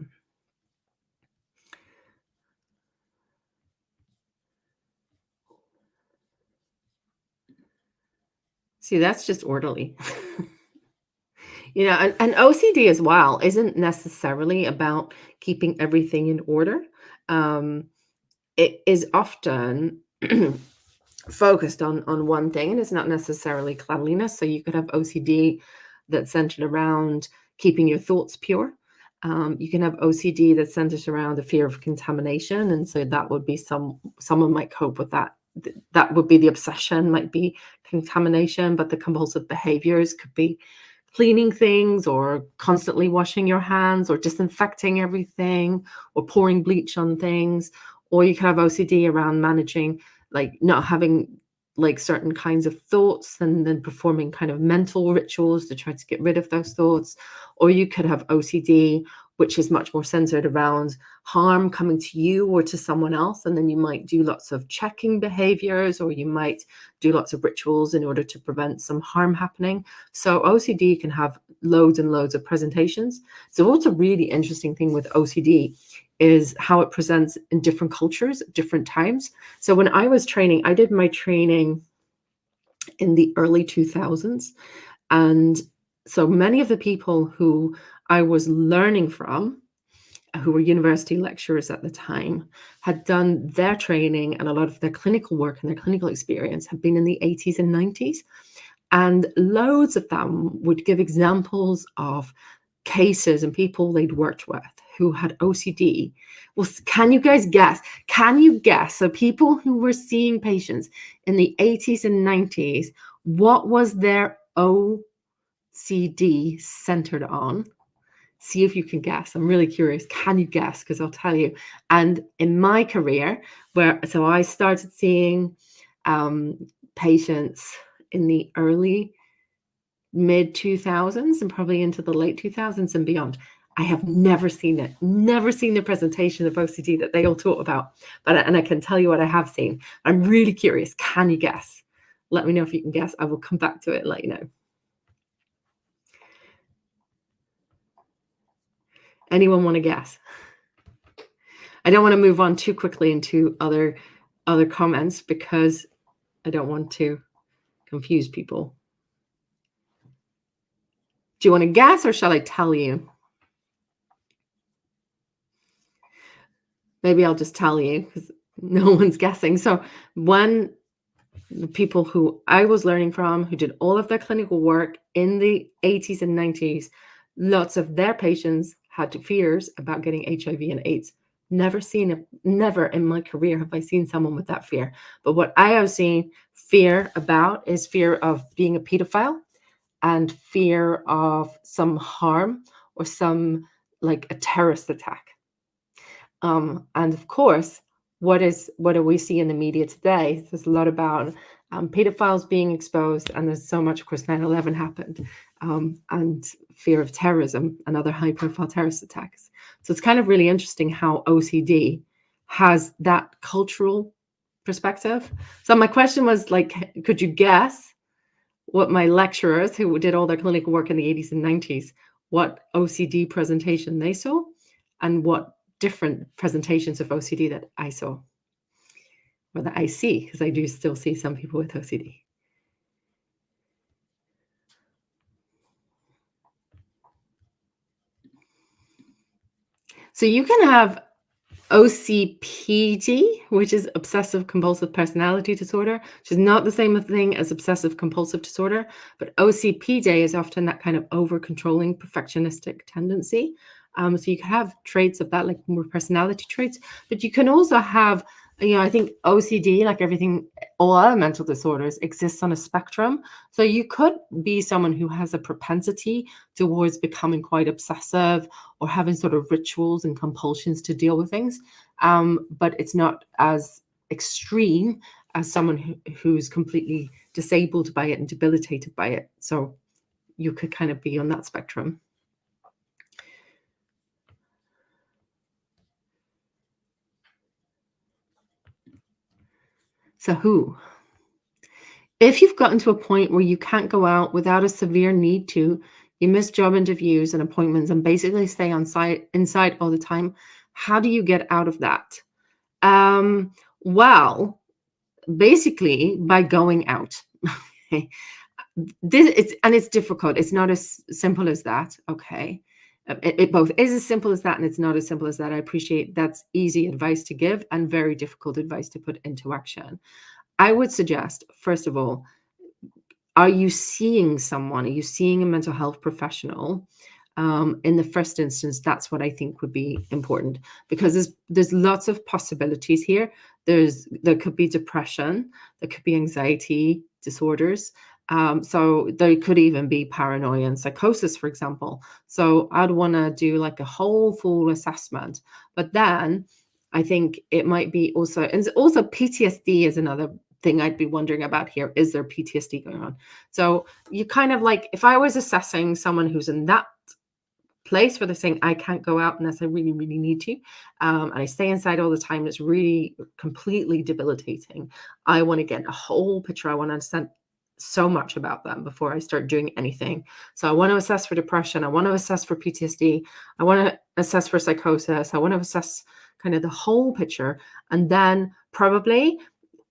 See, that's just orderly. You know, and OCD as well isn't necessarily about keeping everything in order. It is often focused on one thing, and it's not necessarily cleanliness. So you could have OCD that's centered around keeping your thoughts pure. You can have OCD that centers around the fear of contamination, and so that would be someone might cope with that. That would be the obsession, might be contamination, but the compulsive behaviors could be cleaning things or constantly washing your hands or disinfecting everything or pouring bleach on things. Or you could have OCD around managing, like not having like certain kinds of thoughts and then performing kind of mental rituals to try to get rid of those thoughts. Or you could have OCD, which is much more centered around harm coming to you or to someone else. And then you might do lots of checking behaviors, or you might do lots of rituals in order to prevent some harm happening. So OCD can have loads and loads of presentations. So what's a really interesting thing with OCD is how it presents in different cultures at different times. So when I was training, I did my training in the early 2000s. And so many of the people who I was learning from, who were university lecturers at the time, had done their training, and a lot of their clinical work and their clinical experience had been in the 80s and 90s. And loads of them would give examples of cases and people they'd worked with who had OCD. Well, can you guys guess? Can you guess? So people who were seeing patients in the 80s and 90s, what was their OCD centered on? See if you can guess. I'm really curious. Can you guess? Because I'll tell you. And in my career, so I started seeing patients in the early mid 2000s and probably into the late 2000s and beyond. I have never seen the presentation of OCD that they all talk about, and I can tell you what I have seen. I'm really curious. Can you guess? Let me know if you can guess. I will come back to it and let you know. Anyone want to guess? I don't want to move on too quickly into other comments because I don't want to confuse people. Do you want to guess or shall I tell you? Maybe I'll just tell you because no one's guessing. So when the people who I was learning from, who did all of their clinical work in the 80s and 90s, lots of their patients had fears about getting HIV and AIDS. Never in my career have I seen someone with that fear. But what I have seen fear about is fear of being a pedophile and fear of some harm or some like a terrorist attack. And of course, what do we see in the media today? There's a lot about pedophiles being exposed, and there's so much, of course, 9/11 happened, and fear of terrorism and other high-profile terrorist attacks. So it's kind of really interesting how OCD has that cultural perspective. So my question was like, could you guess what my lecturers who did all their clinical work in the 80s and 90s, what OCD presentation they saw and what different presentations of OCD that I saw or that I see, because I do still see some people with OCD. So you can have OCPD, which is obsessive compulsive personality disorder, which is not the same thing as obsessive compulsive disorder, but OCPD is often that kind of over controlling perfectionistic tendency. So you can have traits of that, like more personality traits, but you can also have, I think OCD, like everything, all other mental disorders, exists on a spectrum. So you could be someone who has a propensity towards becoming quite obsessive or having sort of rituals and compulsions to deal with things, but it's not as extreme as someone who's completely disabled by it and debilitated by it. So you could kind of be on that spectrum. So if you've gotten to a point where you can't go out without a severe need to, you miss job interviews and appointments and basically stay inside all the time, how do you get out of that? Well, basically by going out. It's difficult. It's not as simple as that. Okay. It both is as simple as that and it's not as simple as that. I appreciate that's easy advice to give and very difficult advice to put into action. I would suggest, first of all, are you seeing someone? Are you seeing a mental health professional? In the first instance, that's what I think would be important, because there's lots of possibilities here. There could be depression, there could be anxiety disorders, So there could even be paranoia and psychosis, for example. So I'd want to do like a whole full assessment. But then I think it might be also, and also PTSD is another thing I'd be wondering about here. Is there PTSD going on? So you kind of like, if I was assessing someone who's in that place where they're saying, I can't go out unless I really, really need to. And I stay inside all the time. It's really completely debilitating. I want to get a whole picture. I want to understand so much about them before I start doing anything. So I want to assess for depression. I want to assess for PTSD. I want to assess for psychosis. I want to assess kind of the whole picture. And then probably,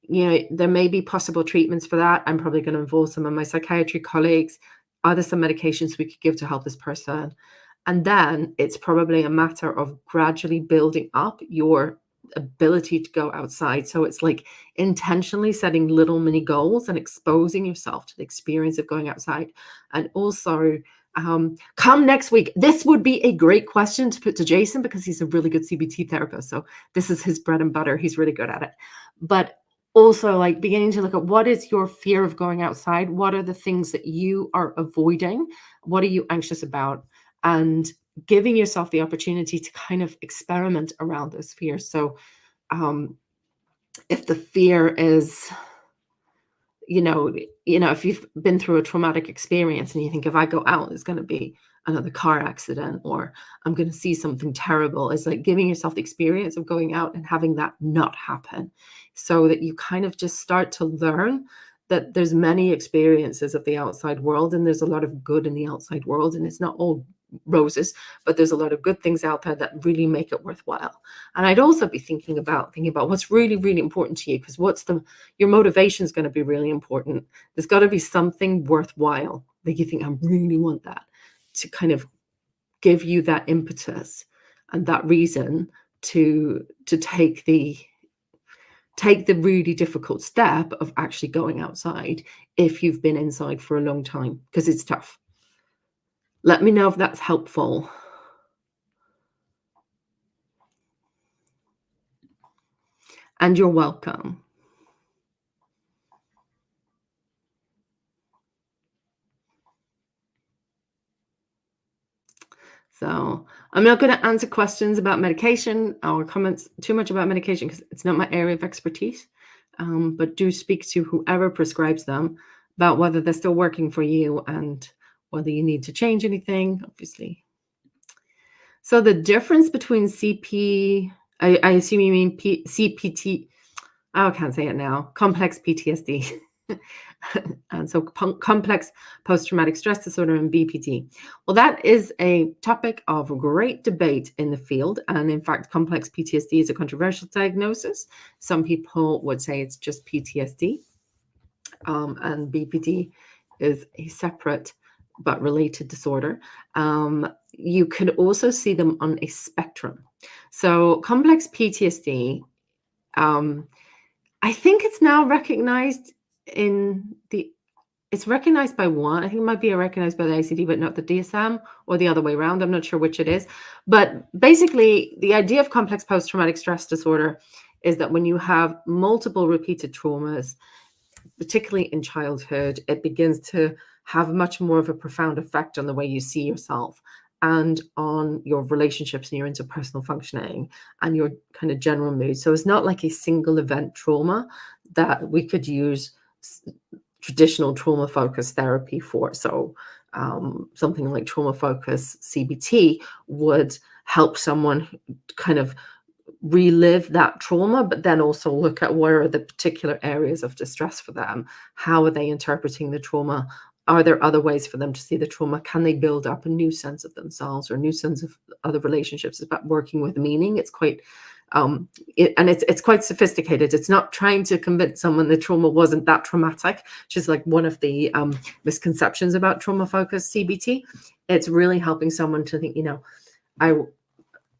there may be possible treatments for that. I'm probably going to involve some of my psychiatry colleagues. Are there some medications we could give to help this person? And then it's probably a matter of gradually building up your ability to go outside. So it's like intentionally setting little mini goals and exposing yourself to the experience of going outside. And also, come next week. This would be a great question to put to Jason because he's a really good CBT therapist. So this is his bread and butter. He's really good at it. But also, like, beginning to look at what is your fear of going outside? What are the things that you are avoiding? What are you anxious about? And giving yourself the opportunity to kind of experiment around those fears. So if the fear is, if you've been through a traumatic experience and you think, if I go out, it's going to be another car accident or I'm going to see something terrible, it's like giving yourself the experience of going out and having that not happen, so that you kind of just start to learn that there's many experiences of the outside world and there's a lot of good in the outside world, and it's not all roses, but there's a lot of good things out there that really make it worthwhile. And I'd also be thinking about what's really, really important to you, because your motivation is going to be really important. There's got to be something worthwhile that you think, I really want that, to kind of give you that impetus and that reason to take the really difficult step of actually going outside if you've been inside for a long time, because it's tough. Let me know if that's helpful. And you're welcome. So I'm not going to answer questions about medication or comments too much about medication because it's not my area of expertise. But do speak to whoever prescribes them about whether they're still working for you and whether you need to change anything, obviously. So the difference between I assume you mean CPT. I can't say it now. Complex PTSD. And so complex post-traumatic stress disorder and BPD. Well, that is a topic of great debate in the field. And in fact, complex PTSD is a controversial diagnosis. Some people would say it's just PTSD. And BPD is a separate but related disorder. You could also see them on a spectrum. So complex PTSD, I think it's now recognized it's recognized by one. I think it might be recognized by the ICD, but not the DSM, or the other way around. I'm not sure which it is. But basically, the idea of complex post-traumatic stress disorder is that when you have multiple repeated traumas, particularly in childhood, it begins to have much more of a profound effect on the way you see yourself and on your relationships and your interpersonal functioning and your kind of general mood. So it's not like a single event trauma that we could use traditional trauma focused therapy for. So something like trauma focused CBT would help someone kind of relive that trauma, but then also look at where are the particular areas of distress for them. How are they interpreting the trauma? Are there other ways for them to see the trauma? Can they build up a new sense of themselves or a new sense of other relationships? It's about working with meaning. It's quite it's quite sophisticated. It's not trying to convince someone the trauma wasn't that traumatic, which is like one of the misconceptions about trauma-focused CBT. It's really helping someone to think,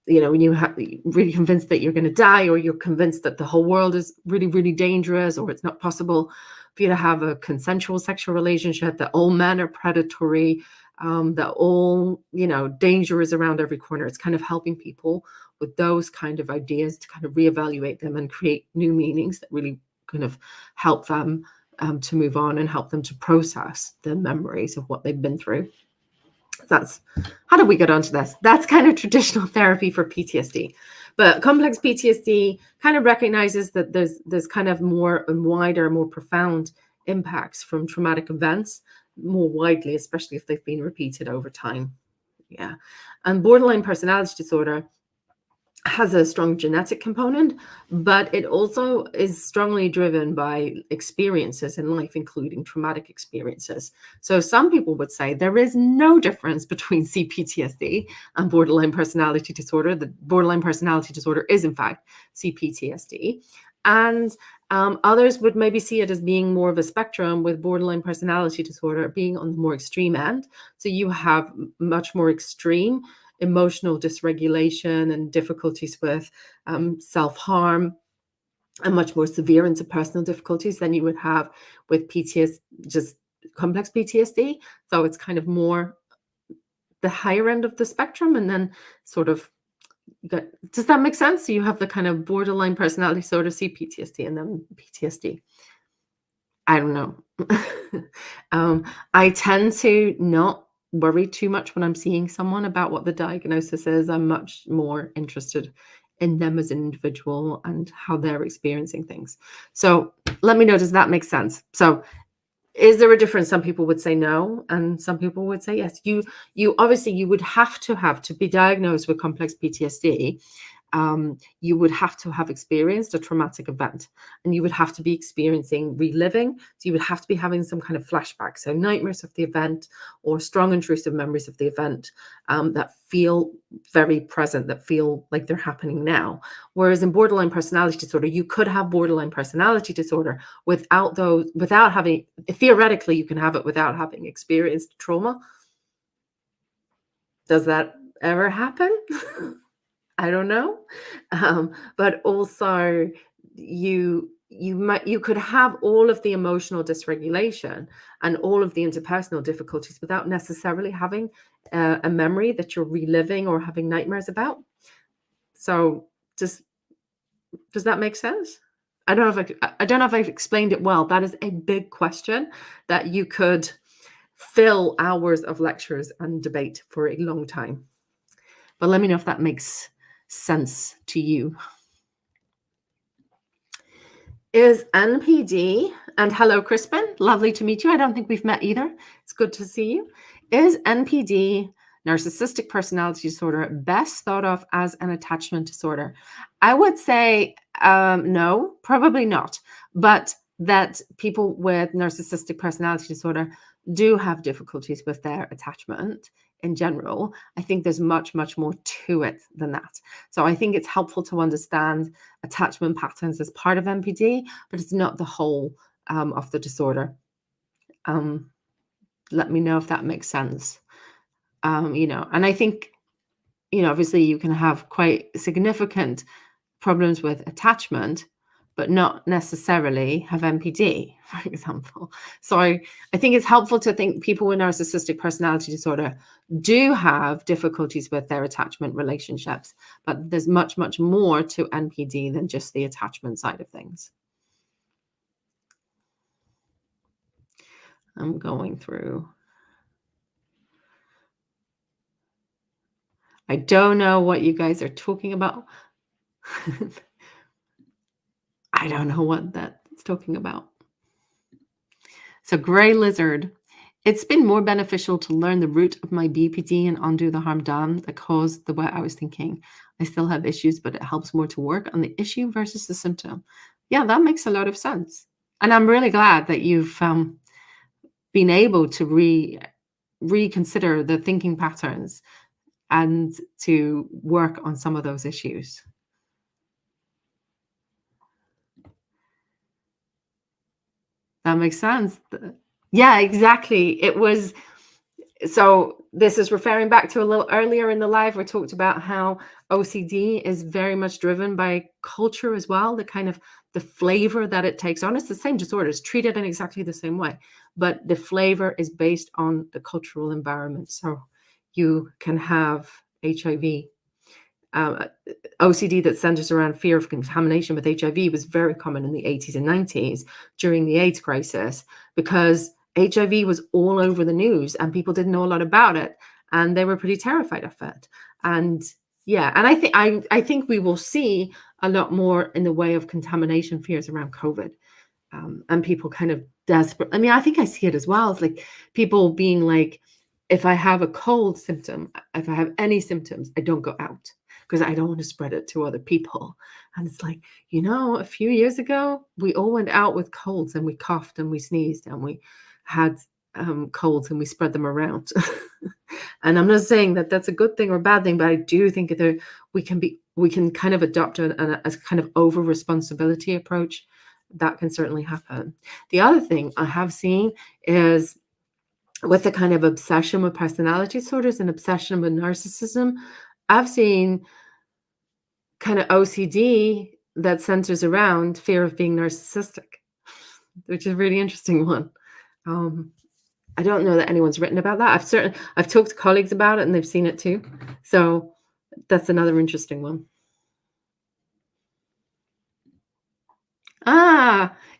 when you have really convinced that you're going to die, or you're convinced that the whole world is really, really dangerous, or it's not possible for you to have a consensual sexual relationship, that all men are predatory, that all, danger is around every corner. It's kind of helping people with those kind of ideas to kind of reevaluate them and create new meanings that really kind of help them to move on and help them to process the memories of what they've been through. That's how did we get onto this? That's kind of traditional therapy for PTSD. But complex PTSD kind of recognizes that there's kind of more and wider, more profound impacts from traumatic events more widely, especially if they've been repeated over time. Yeah. And borderline personality disorder has a strong genetic component, but it also is strongly driven by experiences in life, including traumatic experiences. So some people would say there is no difference between CPTSD and borderline personality disorder. The borderline personality disorder is, in fact, CPTSD. And others would maybe see it as being more of a spectrum, with borderline personality disorder being on the more extreme end. So you have much more extreme emotional dysregulation and difficulties with self-harm, and much more severe interpersonal difficulties than you would have with PTSD, just complex PTSD. So it's kind of more the higher end of the spectrum, and then sort of does that make sense? So you have the kind of borderline personality disorder, CPTSD, and then PTSD. I don't know. I tend to not worry too much when I'm seeing someone about what the diagnosis is. I'm much more interested in them as an individual and how they're experiencing things. So let me know, does that make sense? So is there a difference? Some people would say no, and some people would say yes. You obviously, you would have to be diagnosed with complex PTSD. You would have to have experienced a traumatic event, and you would have to be experiencing reliving. So you would have to be having some kind of flashback, so nightmares of the event or strong intrusive memories of the event that feel very present, that feel like they're happening now. Whereas in borderline personality disorder, you could have borderline personality disorder without having, theoretically, you can have it without having experienced trauma. Does that ever happen? I don't know. But also you could have all of the emotional dysregulation and all of the interpersonal difficulties without necessarily having a memory that you're reliving or having nightmares about. So does that make sense? I don't know if I've explained it well. That is a big question that you could fill hours of lectures and debate for a long time. But let me know if that makes sense to you. Is NPD, and hello Crispin, lovely to meet you. I don't think we've met either. It's good to see you. Is NPD, narcissistic personality disorder, best thought of as an attachment disorder? I would say no, probably not. But that people with narcissistic personality disorder do have difficulties with their attachment in general. I think there's much, much more to it than that. So I think it's helpful to understand attachment patterns as part of NPD, but it's not the whole of the disorder. Let me know if that makes sense. And I think, obviously you can have quite significant problems with attachment, but not necessarily have NPD, for example. So I think it's helpful to think people with narcissistic personality disorder do have difficulties with their attachment relationships, but there's much, much more to NPD than just the attachment side of things. I'm going through. I don't know what you guys are talking about. I don't know what that's talking about. So Gray Lizard, it's been more beneficial to learn the root of my BPD and undo the harm done that caused the way I was thinking. I still have issues, but it helps more to work on the issue versus the symptom. Yeah, that makes a lot of sense. And I'm really glad that you've been able to reconsider the thinking patterns and to work on some of those issues. That makes sense. Yeah, exactly. It was, so this is referring back to a little earlier in the live, we talked about how OCD is very much driven by culture as well, the kind of the flavor that it takes on. It's the same disorder, it's treated in exactly the same way, but the flavor is based on the cultural environment. So you can have HIV Um, OCD that centers around fear of contamination with HIV was very common in the 80s and 90s during the AIDS crisis, because HIV was all over the news and people didn't know a lot about it and they were pretty terrified of it. And yeah, and I think we will see a lot more in the way of contamination fears around COVID, and people kind of desperate. I mean, I think I see it as well. It's like people being like, if I have a cold symptom, if I have any symptoms, I don't go out because I don't want to spread it to other people. And it's like, a few years ago, we all went out with colds and we coughed and we sneezed and we had colds and we spread them around. And I'm not saying that that's a good thing or a bad thing, but I do think that we can kind of adopt a kind of over responsibility approach. That can certainly happen. The other thing I have seen is with the kind of obsession with personality disorders and obsession with narcissism, I've seen kind of OCD that centers around fear of being narcissistic, which is a really interesting one. I don't know that anyone's written about that. I've talked to colleagues about it and they've seen it too. So that's another interesting one.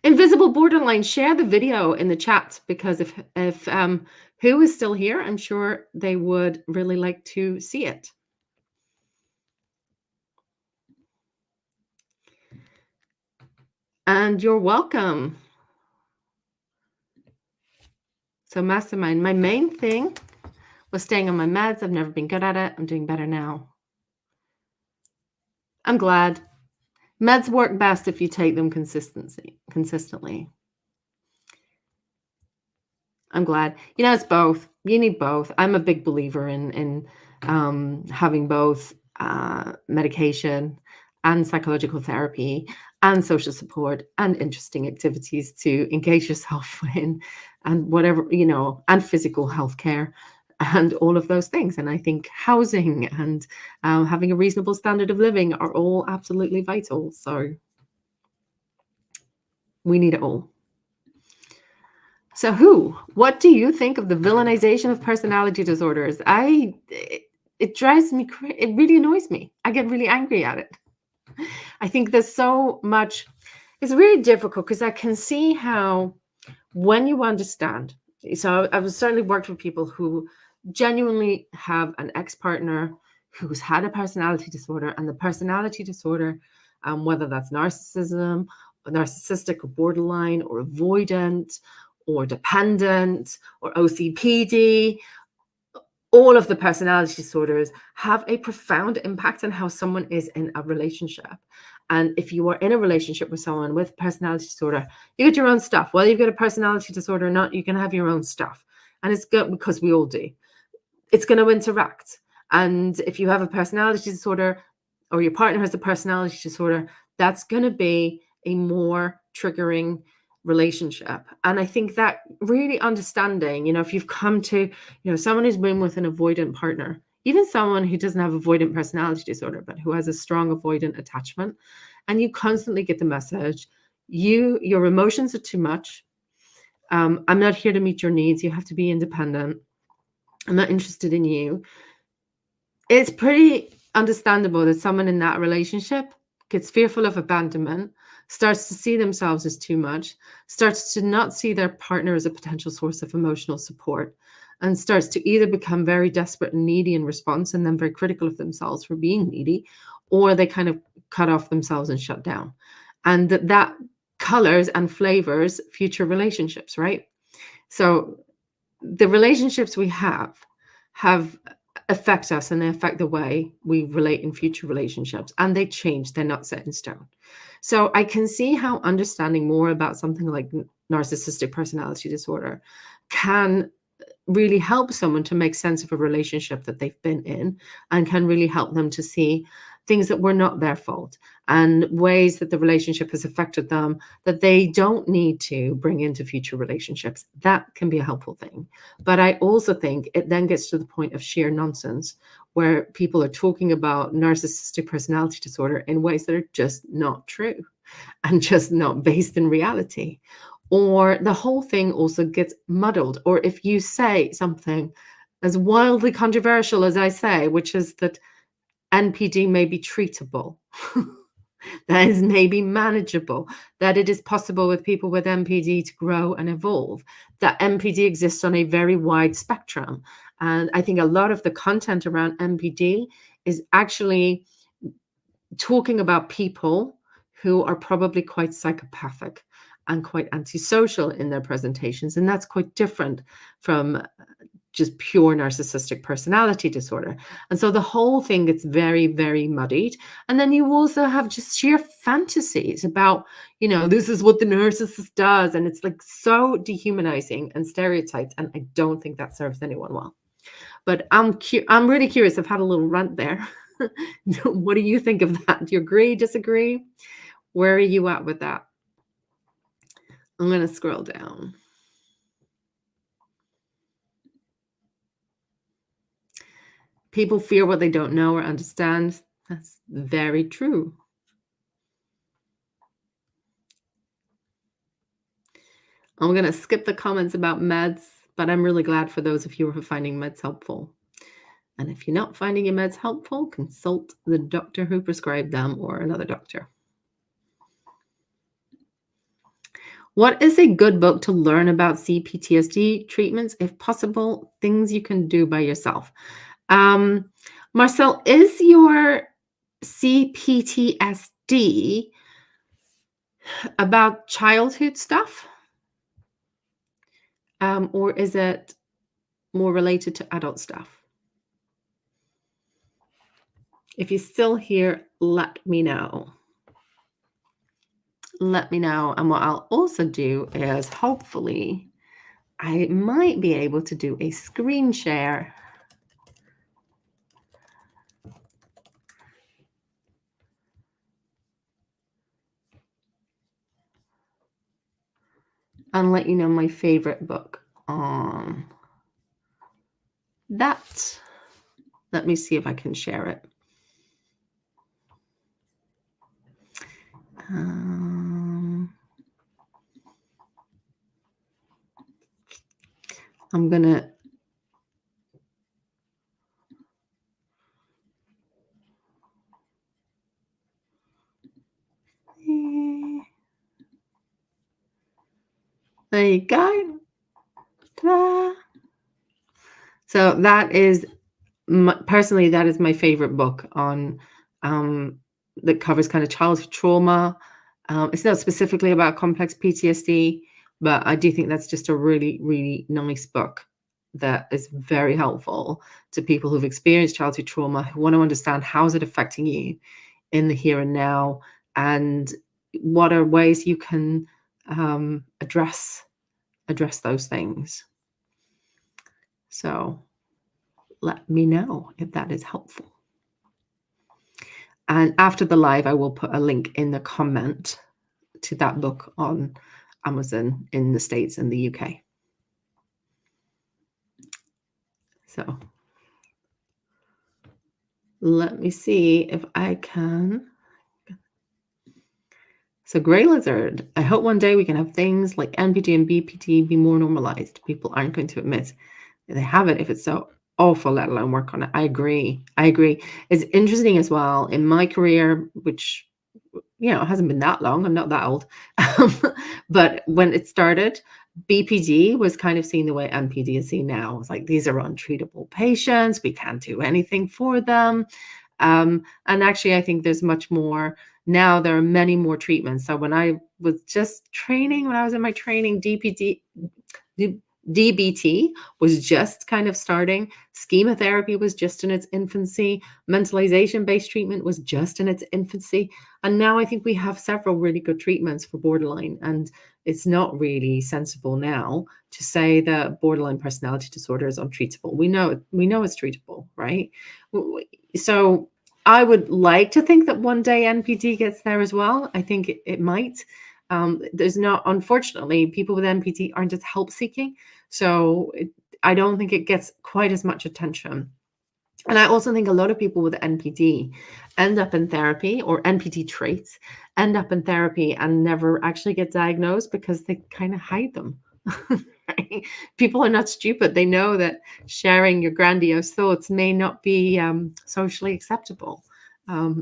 Invisible Borderline, share the video in the chat, because if who is still here, I'm sure they would really like to see it. And you're welcome. So Mastermind, my main thing was staying on my meds. I've never been good at it. I'm doing better now. I'm glad. Meds work best if you take them consistently. I'm glad. It's both. You need both. I'm a big believer in having both medication and psychological therapy and social support and interesting activities to engage yourself in, and whatever, and physical health care and all of those things. And I think housing and having a reasonable standard of living are all absolutely vital. So we need it all. So what do you think of the villainization of personality disorders? It drives me crazy. It really annoys me. I get really angry at it. I think there's so much. It's really difficult because I can see how, when you understand. So I've certainly worked with people who genuinely have an ex-partner who's had a personality disorder, and the personality disorder, whether that's narcissism, or narcissistic, or borderline, or avoidant, or dependent, or OCPD, all of the personality disorders have a profound impact on how someone is in a relationship. And if you are in a relationship with someone with personality disorder, you get your own stuff. Whether you've got a personality disorder or not, you can have your own stuff. And it's good, because we all do. It's going to interact. And if you have a personality disorder, or your partner has a personality disorder, that's going to be a more triggering relationship. And I think that really understanding, if you've come to, someone who's been with an avoidant partner, even someone who doesn't have avoidant personality disorder, but who has a strong avoidant attachment, and you constantly get the message, your emotions are too much. I'm not here to meet your needs. You have to be independent. I'm not interested in you. It's pretty understandable that someone in that relationship gets fearful of abandonment, starts to see themselves as too much, starts to not see their partner as a potential source of emotional support, and starts to either become very desperate and needy in response, and then very critical of themselves for being needy, or they kind of cut off themselves and shut down. And that colors and flavors future relationships, right? So the relationships we have affect us, and they affect the way we relate in future relationships, and they change. They're not set in stone. So I can see how understanding more about something like narcissistic personality disorder can really help someone to make sense of a relationship that they've been in, and can really help them to see things that were not their fault, and ways that the relationship has affected them that they don't need to bring into future relationships. That can be a helpful thing. But I also think it then gets to the point of sheer nonsense, where people are talking about narcissistic personality disorder in ways that are just not true and just not based in reality. Or the whole thing also gets muddled. Or if you say something as wildly controversial as I say, which is that NPD may be treatable, that is maybe manageable, that it is possible with people with NPD to grow and evolve, that NPD exists on a very wide spectrum. And I think a lot of the content around NPD is actually talking about people who are probably quite psychopathic and quite antisocial in their presentations. And that's quite different from just pure narcissistic personality disorder. And so the whole thing gets very, very muddied. And then you also have just sheer fantasies about, this is what the narcissist does. And it's like so dehumanizing and stereotyped. And I don't think that serves anyone well. But I'm really curious. I've had a little rant there. What do you think of that? Do you agree, disagree? Where are you at with that? I'm going to scroll down. People fear what they don't know or understand. That's very true. I'm going to skip the comments about meds, but I'm really glad for those of you who are finding meds helpful. And if you're not finding your meds helpful, consult the doctor who prescribed them or another doctor. What is a good book to learn about CPTSD treatments? If possible, things you can do by yourself. Marcel, is your CPTSD about childhood stuff? Or is it more related to adult stuff? If you're still here, let me know. Let me know. And what I'll also do is hopefully I might be able to do a screen share. And let you know my favorite book on that. Let me see if I can share it. I'm going to there you go. Ta-da. So that is personally, that is my favorite book on that covers kind of childhood trauma. It's not specifically about complex PTSD, but I do think that's just a really, really nice book that is very helpful to people who've experienced childhood trauma, who want to understand how is it affecting you in the here and now, and what are ways you can address those things. So let me know if that is helpful. And after the live, I will put a link in the comment to that book on Amazon in the States and the UK. So let me see if I can. So Grey Lizard, I hope one day we can have things like NPD and BPD be more normalized. People aren't going to admit they have it if it's so awful, let alone work on it. I agree. It's interesting as well in my career, which, it hasn't been that long. I'm not that old. But when it started, BPD was kind of seen the way NPD is seen now. It's like, these are untreatable patients. We can't do anything for them. And actually, I think there's much more. Now there are many more treatments. So when I was just training, when I was in my training, DBT was just kind of starting. Schema therapy was just in its infancy. Mentalization-based treatment was just in its infancy. And now I think we have several really good treatments for borderline. And it's not really sensible now to say that borderline personality disorder is untreatable. We know it's treatable, right? So I would like to think that one day NPD gets there as well. I think it might. There's not, unfortunately, people with NPD aren't as help seeking. So I don't think it gets quite as much attention. And I also think a lot of people with NPD end up in therapy, or NPD traits end up in therapy and never actually get diagnosed because they kind of hide them. right? People are not stupid. They know that sharing your grandiose thoughts may not be socially acceptable.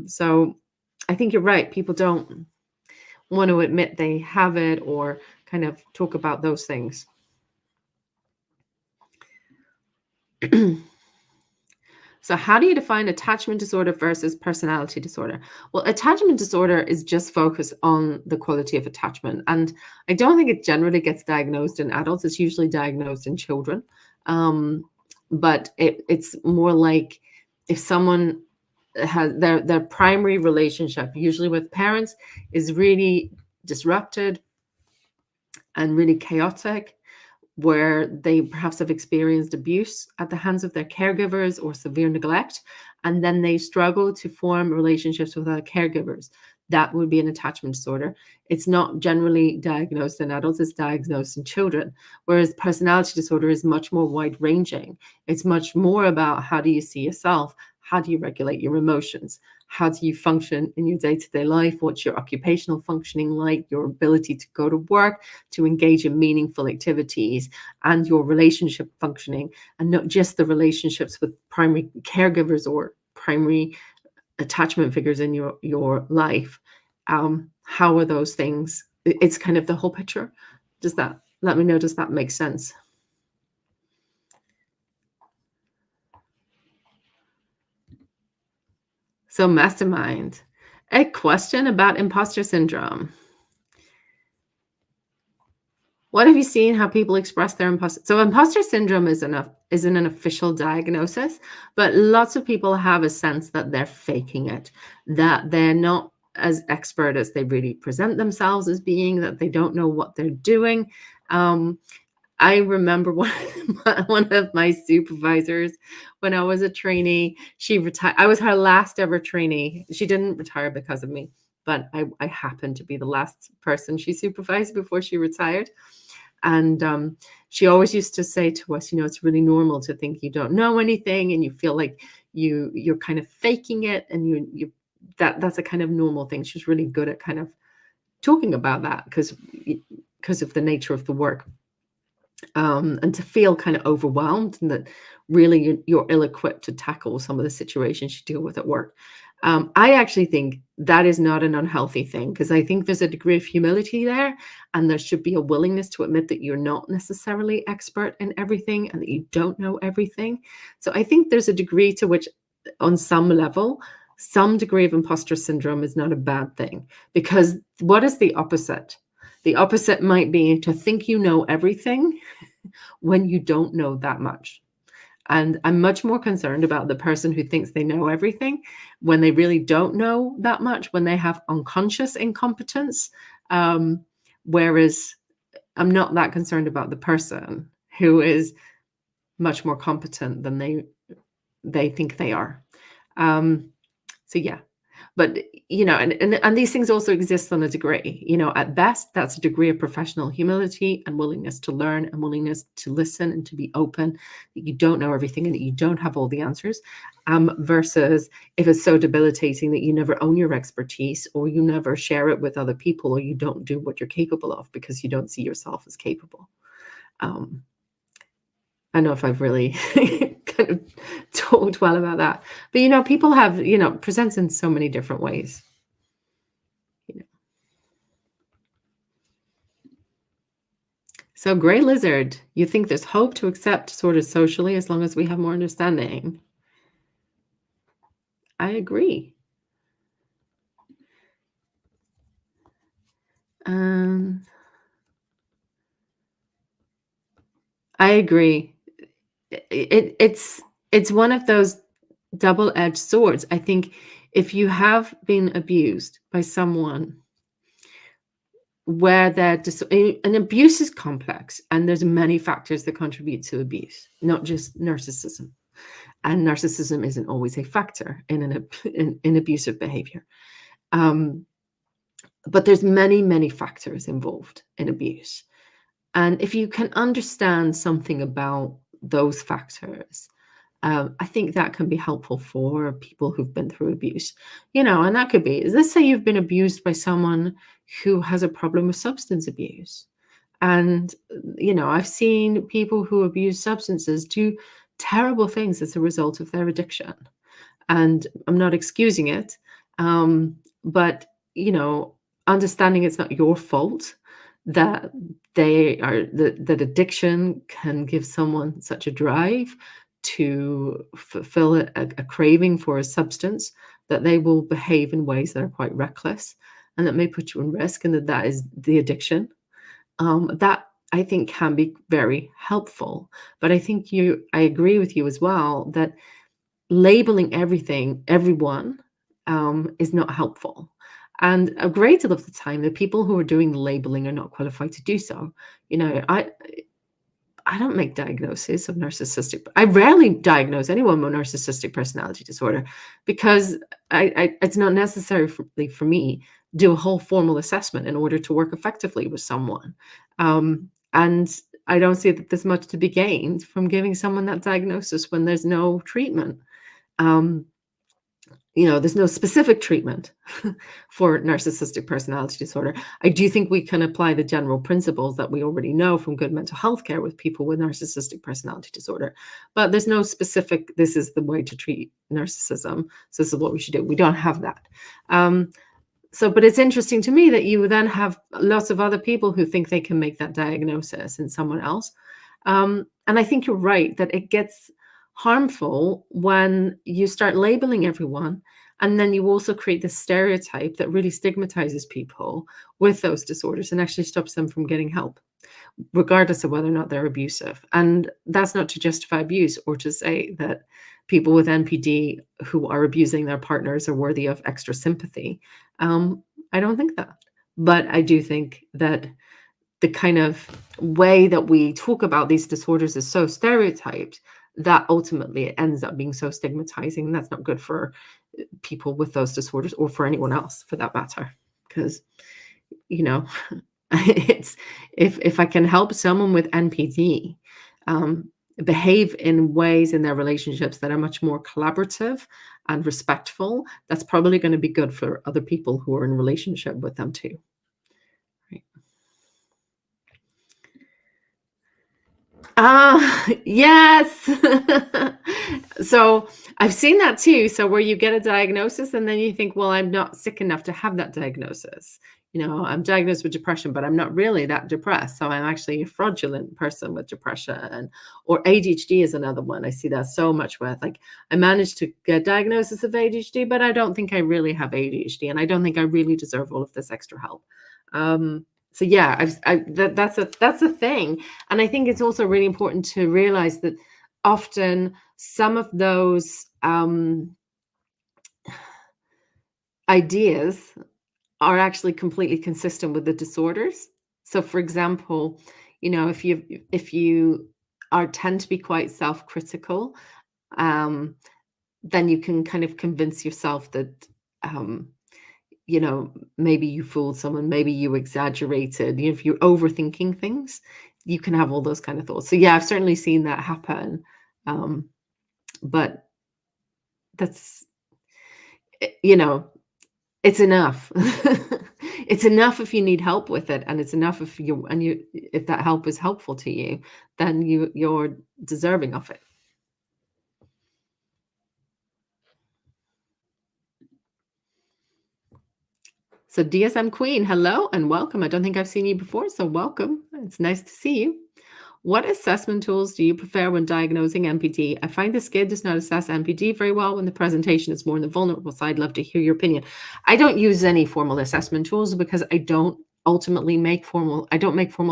So I think you're right. People don't want to admit they have it or kind of talk about those things. So how do you define attachment disorder versus personality disorder? Well, attachment disorder is just focused on the quality of attachment. And I don't think it generally gets diagnosed in adults. It's usually diagnosed in children. But it's more like if someone has their primary relationship, usually with parents, is really disrupted and really chaotic, where they perhaps have experienced abuse at the hands of their caregivers or severe neglect, and then they struggle to form relationships with other caregivers. That would be an attachment disorder. It's not generally diagnosed in adults, it's diagnosed in children. Whereas personality disorder is much more wide ranging. It's much more about how do you see yourself? How do you regulate your emotions? How do you function in your day-to-day life? What's your occupational functioning like? Your ability to go to work, to engage in meaningful activities, and your relationship functioning, and not just the relationships with primary caregivers or primary attachment figures in your life. How are those things? It's kind of the whole picture. Does that, let me know, does that make sense? So mastermind, a question about imposter syndrome. What have you seen how people express their imposter? So imposter syndrome isn't an official diagnosis, but lots of people have a sense that they're faking it, that they're not as expert as they really present themselves as being, that they don't know what they're doing. I remember one of my supervisors when I was a trainee. She retired. I was her last ever trainee. She didn't retire because of me, but I happened to be the last person she supervised before she retired. And she always used to say to us, it's really normal to think you don't know anything and you feel like you're kind of faking it, and that's a kind of normal thing. She's really good at kind of talking about that because of the nature of the work. And to feel kind of overwhelmed and that really you're ill-equipped to tackle some of the situations you deal with at work. I actually think that is not an unhealthy thing, because I think there's a degree of humility there, and there should be a willingness to admit that you're not necessarily expert in everything and that you don't know everything. So I think there's a degree to which, on some level, some degree of imposter syndrome is not a bad thing, because what is the opposite? The opposite might be to think you know everything when you don't know that much. And I'm much more concerned about the person who thinks they know everything when they really don't know that much, when they have unconscious incompetence. Whereas I'm not that concerned about the person who is much more competent than they think they are. So yeah. But, and these things also exist on a degree. At best, that's a degree of professional humility and willingness to learn and willingness to listen and to be open, that you don't know everything and that you don't have all the answers, versus if it's so debilitating that you never own your expertise, or you never share it with other people, or you don't do what you're capable of because you don't see yourself as capable. I don't know if I've really kind of talked well about that, but people have, presents in so many different ways. So Gray Lizard, you think there's hope to accept disorders socially as long as we have more understanding? I agree. I agree. It's one of those double-edged swords. I think if you have been abused by someone, where an abuse is complex, and there's many factors that contribute to abuse, not just narcissism. And narcissism isn't always a factor in abusive behavior. But there's many, many factors involved in abuse. And if you can understand something about those factors, I think that can be helpful for people who've been through abuse. And that could be, let's say you've been abused by someone who has a problem with substance abuse. And, I've seen people who abuse substances do terrible things as a result of their addiction. And I'm not excusing it, but, you know, understanding it's not your fault that that addiction can give someone such a drive to fulfill a craving for a substance that they will behave in ways that are quite reckless and that may put you in risk, and that is the addiction. That I think can be very helpful. But I agree with you as well that labeling everyone, is not helpful. And a great deal of the time, the people who are doing the labeling are not qualified to do so. You know, I don't make diagnoses of narcissistic. I rarely diagnose anyone with narcissistic personality disorder because it's not necessary for me to do a whole formal assessment in order to work effectively with someone. And I don't see that there's much to be gained from giving someone that diagnosis when there's no treatment. Um, there's no specific treatment for narcissistic personality disorder. I do think we can apply the general principles that we already know from good mental health care with people with narcissistic personality disorder. But there's no specific, this is the way to treat narcissism, so this is what we should do. We don't have that. But it's interesting to me that you then have lots of other people who think they can make that diagnosis in someone else. And I think you're right that it gets harmful when you start labeling everyone, and then you also create this stereotype that really stigmatizes people with those disorders and actually stops them from getting help, regardless of whether or not they're abusive. And that's not to justify abuse or to say that people with NPD who are abusing their partners are worthy of extra sympathy. I don't think that. But I do think that the kind of way that we talk about these disorders is so stereotyped that ultimately it ends up being so stigmatizing. And that's not good for people with those disorders or for anyone else for that matter. Because, it's if I can help someone with NPD behave in ways in their relationships that are much more collaborative and respectful, that's probably going to be good for other people who are in relationship with them too. Right. Yes. So I've seen that too. So where you get a diagnosis and then you think, well, I'm not sick enough to have that diagnosis. I'm diagnosed with depression, but I'm not really that depressed. So I'm actually a fraudulent person with depression. Or ADHD is another one. I see that so much with, like, I managed to get diagnosis of ADHD, but I don't think I really have ADHD. And I don't think I really deserve all of this extra help. So yeah, that's a thing. And I think it's also really important to realize that often some of those ideas are actually completely consistent with the disorders. So for example, if you tend to be quite self-critical, then you can kind of convince yourself that maybe you fooled someone, maybe you exaggerated. If you're overthinking things, you can have all those kind of thoughts. So yeah, I've certainly seen that happen. But that's, it's enough. It's enough if you need help with it, and it's enough if that help is helpful to you, then you're deserving of it. So DSM Queen, hello and welcome. I don't think I've seen you before, so welcome. It's nice to see you. What assessment tools do you prefer when diagnosing NPD? I find the SCID does not assess NPD very well when the presentation is more on the vulnerable side. Love to hear your opinion. I don't use any formal assessment tools because I don't ultimately make formal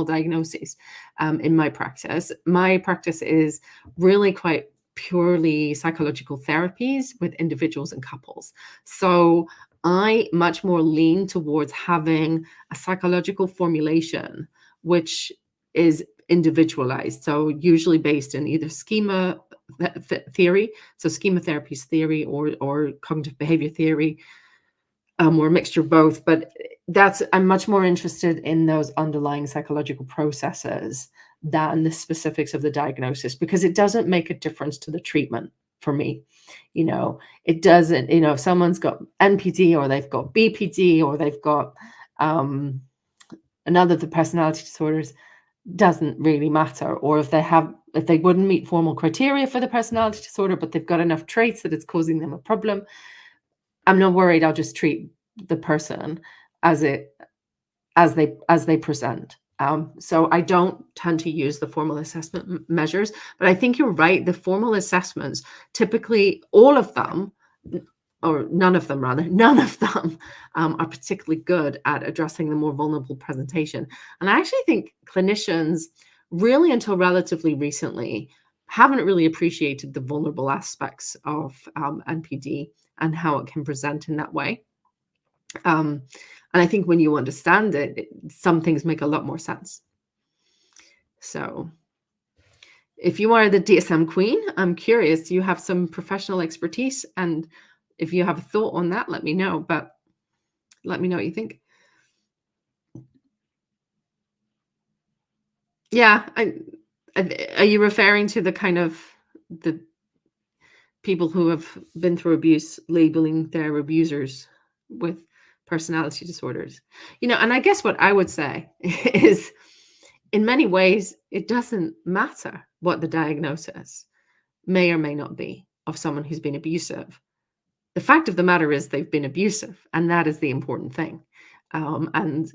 diagnoses in my practice. My practice is really quite purely psychological therapies with individuals and couples. So I much more lean towards having a psychological formulation, which is individualized. So usually based in either schema theory, so schema therapy is theory, or cognitive behavior theory, or a mixture of both. But I'm much more interested in those underlying psychological processes than the specifics of the diagnosis, because it doesn't make a difference to the treatment for me. It doesn't, if someone's got NPD or they've got BPD or they've got another of the personality disorders, doesn't really matter, or if they wouldn't meet formal criteria for the personality disorder, but they've got enough traits that it's causing them a problem, I'm not worried. I'll just treat the person as it as they present. So I don't tend to use the formal assessment measures, but I think you're right. The formal assessments, typically all of them, or none of them rather, none of them are particularly good at addressing the more vulnerable presentation. And I actually think clinicians, really until relatively recently, haven't really appreciated the vulnerable aspects of NPD and how it can present in that way. And I think when you understand it, some things make a lot more sense. So if you are the DSM queen, I'm curious, you have some professional expertise, and if you have a thought on that, let me know, but let me know what you think. Yeah, are you referring to the kind of the people who have been through abuse labeling their abusers with personality disorders? And I guess what I would say is, in many ways, it doesn't matter what the diagnosis may or may not be of someone who's been abusive. The fact of the matter is they've been abusive, and that is the important thing. And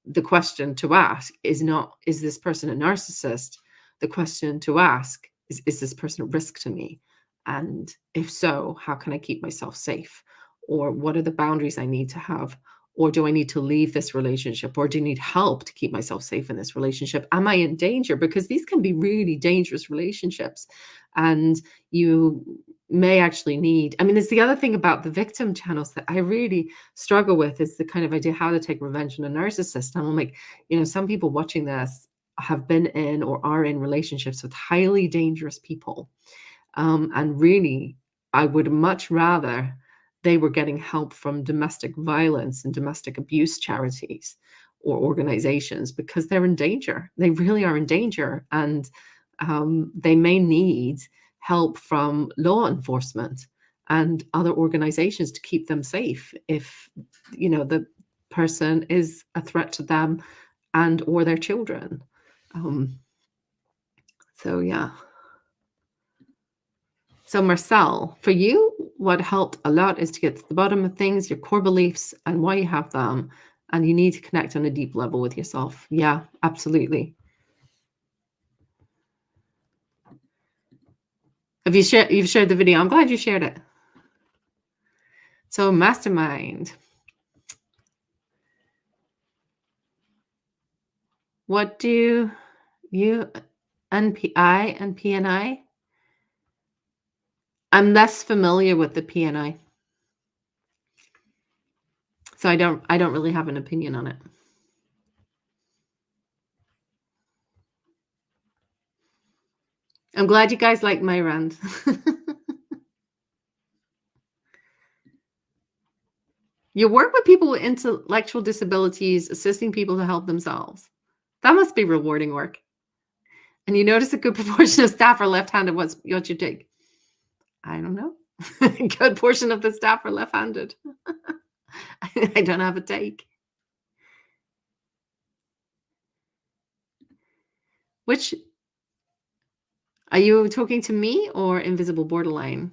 the question to ask is not, is this person a narcissist? The question to ask is this person a risk to me? And if so, how can I keep myself safe? Or what are the boundaries I need to have? Or do I need to leave this relationship? Or do I need help to keep myself safe in this relationship? Am I in danger? Because these can be really dangerous relationships. And you may actually need, it's the other thing about the victim channels that I really struggle with, is the kind of idea how to take revenge on a narcissist. And I'm like, some people watching this have been in or are in relationships with highly dangerous people. And really, I would much rather they were getting help from domestic violence and domestic abuse charities or organizations, because they're in danger. They really are in danger. And they may need help from law enforcement and other organizations to keep them safe if, the person is a threat to them and or their children. So, yeah. So Marcel, for you, what helped a lot is to get to the bottom of things, your core beliefs and why you have them. And you need to connect on a deep level with yourself. Yeah, absolutely. You've shared the video. I'm glad you shared it. So mastermind. What do you NPI and PNI? I'm less familiar with the PNI. So I don't really have an opinion on it. I'm glad you guys like my rant. You work with people with intellectual disabilities, assisting people to help themselves. That must be rewarding work. And you notice a good proportion of staff are left-handed. What's your take? I don't know. A good portion of the staff are left-handed. I don't have a take. Which, are you talking to me or Invisible Borderline?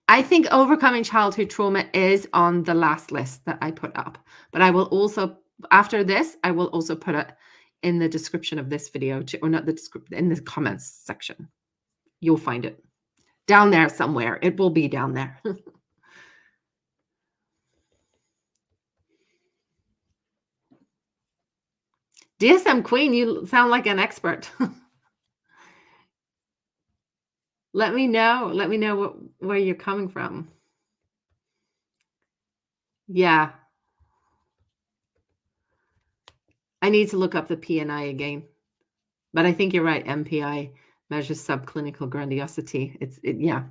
I think overcoming childhood trauma is on the last list that I put up, but I will also, after this, I will also put it in the description of this video, or not the description, in the comments section. You'll find it down there somewhere. It will be down there. DSM Queen, you sound like an expert. Let me know where you're coming from. Yeah. I need to look up the PNI again. But I think you're right. MPI measures subclinical grandiosity. Yeah.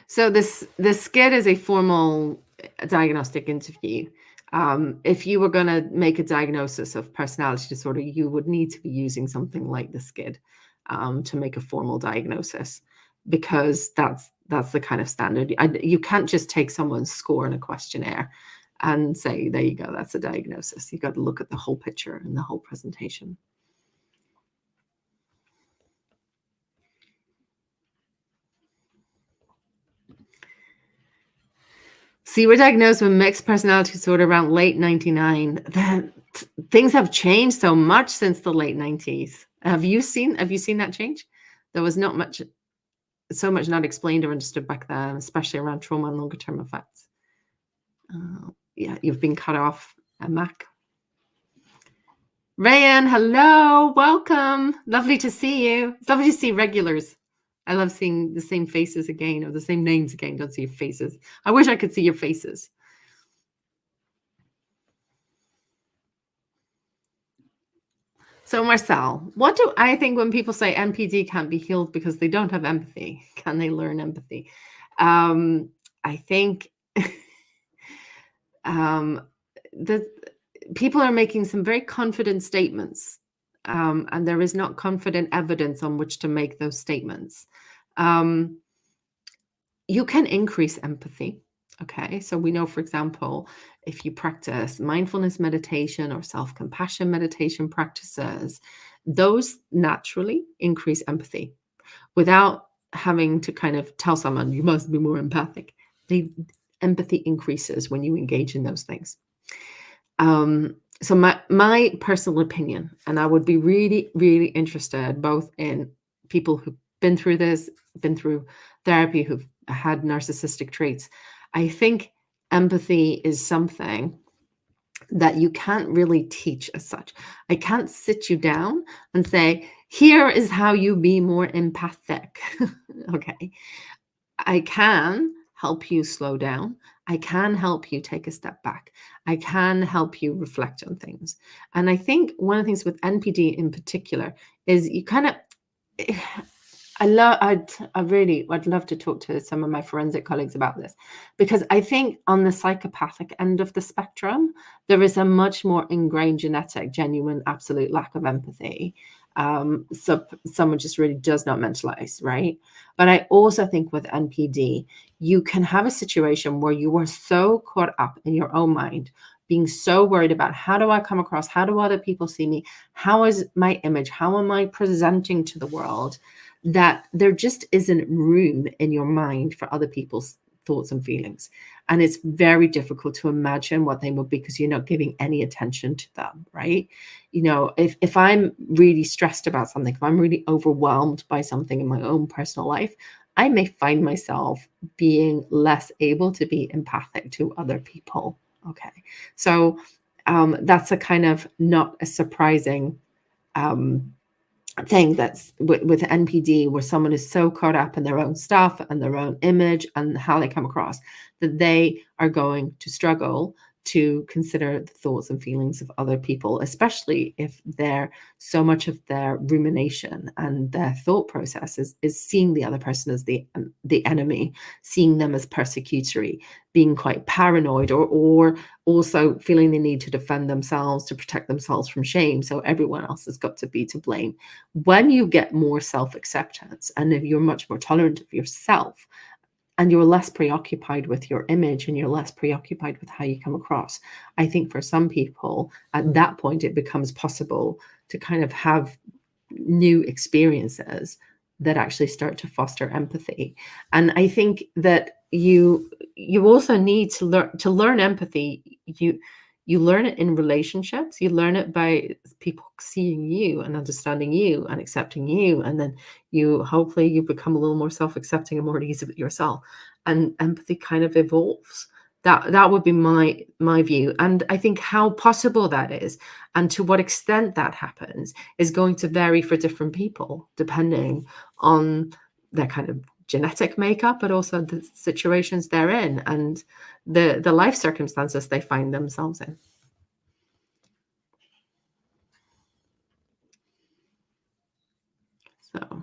So the SCID is a formal diagnostic interview. If you were going to make a diagnosis of personality disorder, you would need to be using something like the SCID. to make a formal diagnosis, because that's the kind of standard. You can't just take someone's score in a questionnaire and say, there you go, that's a diagnosis. You got to look at the whole picture and the whole presentation. So you were diagnosed with mixed personality disorder around late 99. Things have changed so much since the late 90s. Have you seen that change? There was so much not explained or understood back then, especially around trauma and longer term effects. Yeah, you've been cut off, Mac. Rayan, hello, welcome. Lovely to see you. It's lovely to see regulars. I love seeing the same faces again, or the same names again. Don't see your faces. I wish I could see your faces. So Marcel, what do I think when people say NPD can't be healed because they don't have empathy? Can they learn empathy? I think that people are making some very confident statements, and there is not confident evidence on which to make those statements. You can increase empathy. Okay, so we know, for example, if you practice mindfulness meditation or self-compassion meditation practices, those naturally increase empathy without having to kind of tell someone you must be more empathic. Empathy increases when you engage in those things. So my personal opinion, and I would be really, really interested both in people who've been through this, been through therapy, who've had narcissistic traits. I think empathy is something that you can't really teach as such. I can't sit you down and say, here is how you be more empathic. Okay. I can help you slow down. I can help you take a step back. I can help you reflect on things. And I think one of the things with NPD in particular is you kind of, I'd love to talk to some of my forensic colleagues about this, because I think on the psychopathic end of the spectrum, there is a much more ingrained genetic, genuine, absolute lack of empathy. So someone just really does not mentalize, right? But I also think with NPD, you can have a situation where you are so caught up in your own mind, being so worried about how do I come across? How do other people see me? How is my image? How am I presenting to the world? That there just isn't room in your mind for other people's thoughts and feelings. And it's very difficult to imagine what they would be because you're not giving any attention to them, right? You know, if I'm really stressed about something, if I'm really overwhelmed by something in my own personal life, I may find myself being less able to be empathic to other people. Okay. So that's a kind of not a surprising thing that's with NPD, where someone is so caught up in their own stuff and their own image and how they come across that they are going to struggle to consider the thoughts and feelings of other people, especially if they're so much of their rumination and their thought process is seeing the other person as the enemy, seeing them as persecutory, being quite paranoid, or also feeling the need to defend themselves, to protect themselves from shame. So everyone else has got to be to blame. When you get more self-acceptance and if you're much more tolerant of yourself, and you're less preoccupied with your image and you're less preoccupied with how you come across, I think for some people at that point, it becomes possible to kind of have new experiences that actually start to foster empathy. And I think that you also need to learn empathy. You learn it in relationships. You learn it by people seeing you and understanding you and accepting you. And then hopefully you become a little more self-accepting and more at ease with yourself. And empathy kind of evolves. That would be my view. And I think how possible that is and to what extent that happens is going to vary for different people, depending on their kind of genetic makeup, but also the situations they're in and the life circumstances they find themselves in. So,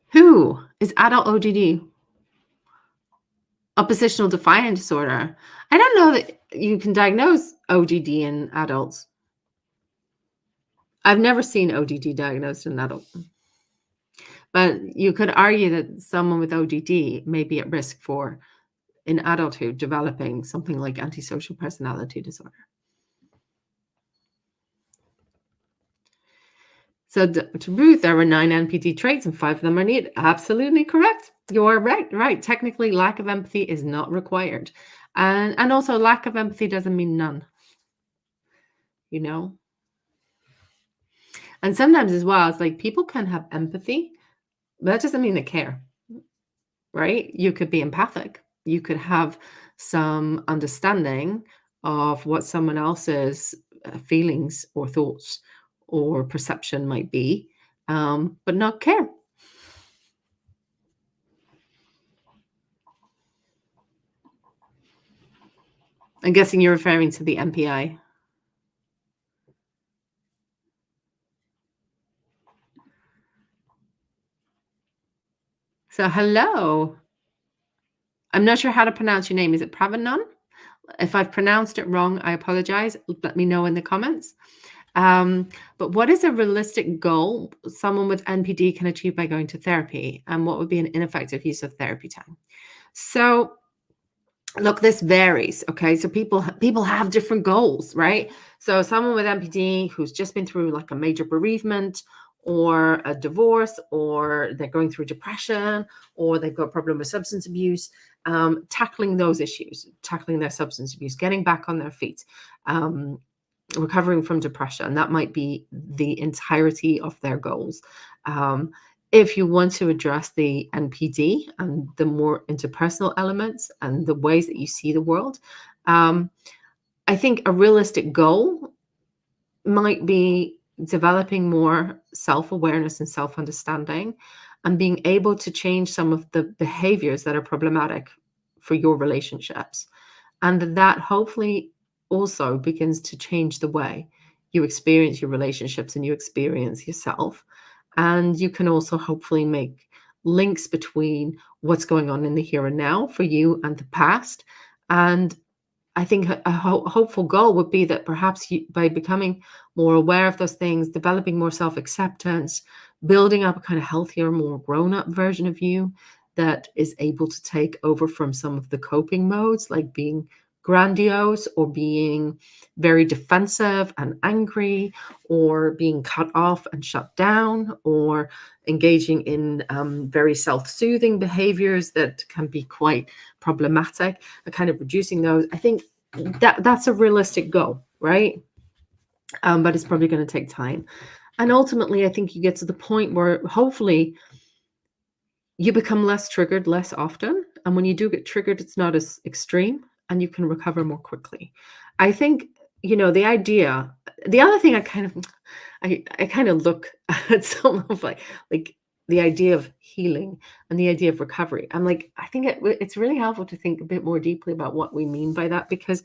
who is adult ODD? Oppositional defiant disorder. I don't know that you can diagnose ODD in adults. I've never seen ODD diagnosed in an adult, but you could argue that someone with ODD may be at risk for, in adulthood, developing something like antisocial personality disorder. So, to Ruth, there were 9 NPD traits and 5 of them are needed. Absolutely correct. You're right. Right. Technically, lack of empathy is not required. And also, lack of empathy doesn't mean none, you know? And sometimes as well, it's like people can have empathy, but that doesn't mean they care, right? You could be empathic. You could have some understanding of what someone else's feelings or thoughts or perception might be, but not care. I'm guessing you're referring to the MPI. So, hello. I'm not sure how to pronounce your name. Is it Pravanon? If I've pronounced it wrong, I apologize. Let me know in the comments. But what is a realistic goal someone with NPD can achieve by going to therapy? And what would be an ineffective use of therapy time? So, look, this varies. Okay, so people have different goals, right? So someone with NPD who's just been through like a major bereavement or a divorce, or they're going through depression, or they've got a problem with substance abuse, tackling those issues, tackling their substance abuse, getting back on their feet, recovering from depression, that might be the entirety of their goals. If you want to address the NPD and the more interpersonal elements and the ways that you see the world, I think a realistic goal might be developing more self-awareness and self-understanding and being able to change some of the behaviors that are problematic for your relationships. And that hopefully also begins to change the way you experience your relationships and you experience yourself. And you can also hopefully make links between what's going on in the here and now for you and the past. And I think a hopeful goal would be that perhaps you, by becoming more aware of those things, developing more self-acceptance, building up a kind of healthier, more grown-up version of you that is able to take over from some of the coping modes, like being grandiose or being very defensive and angry, or being cut off and shut down, or engaging in very self-soothing behaviors that can be quite problematic, and kind of reducing those. I think that's a realistic goal, right? But it's probably going to take time. And ultimately, I think you get to the point where hopefully you become less triggered less often. And when you do get triggered, it's not as extreme and you can recover more quickly. I think, the idea, the other thing I kind of look at some of like the idea of healing and the idea of recovery. I'm like, I think it's really helpful to think a bit more deeply about what we mean by that, because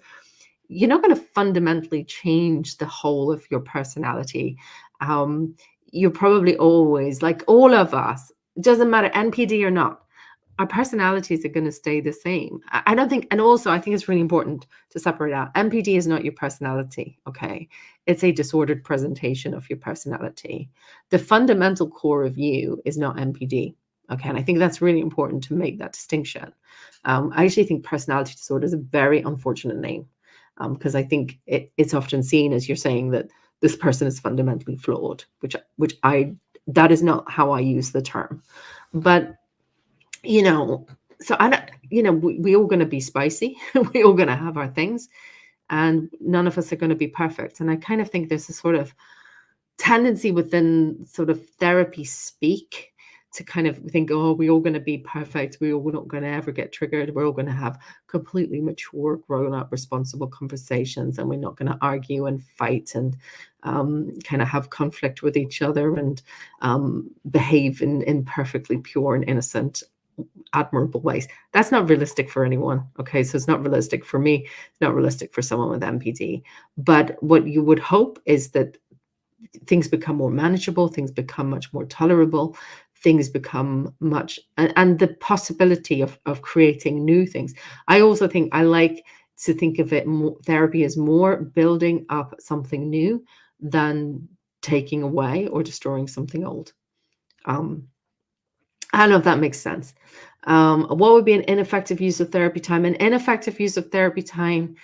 you're not going to fundamentally change the whole of your personality. You're probably always, like all of us, it doesn't matter NPD or not, our personalities are going to stay the same. I don't think, and also I think it's really important to separate out. NPD is not your personality, okay? It's a disordered presentation of your personality. The fundamental core of you is not NPD, okay? And I think that's really important to make that distinction. I actually think personality disorder is a very unfortunate name, because I think it's often seen as you're saying that this person is fundamentally flawed, which that is not how I use the term. But so I don't, we all going to be spicy. We all going to have our things, and none of us are going to be perfect. And I kind of think there's a sort of tendency within sort of therapy speak to kind of think, oh, we're all going to be perfect. We're not going to ever get triggered. We're all going to have completely mature, grown up, responsible conversations. And we're not going to argue and fight and kind of have conflict with each other and behave in perfectly pure and innocent, admirable ways. That's not realistic for anyone. Okay. So it's not realistic for me. It's not realistic for someone with NPD. But what you would hope is that things become more manageable, things become much more tolerable, things become much, and the possibility of creating new things. I also think I like to think of it more, therapy as more building up something new than taking away or destroying something old. Um, I don't know if that makes sense. What would be an ineffective use of therapy time? An ineffective use of therapy time,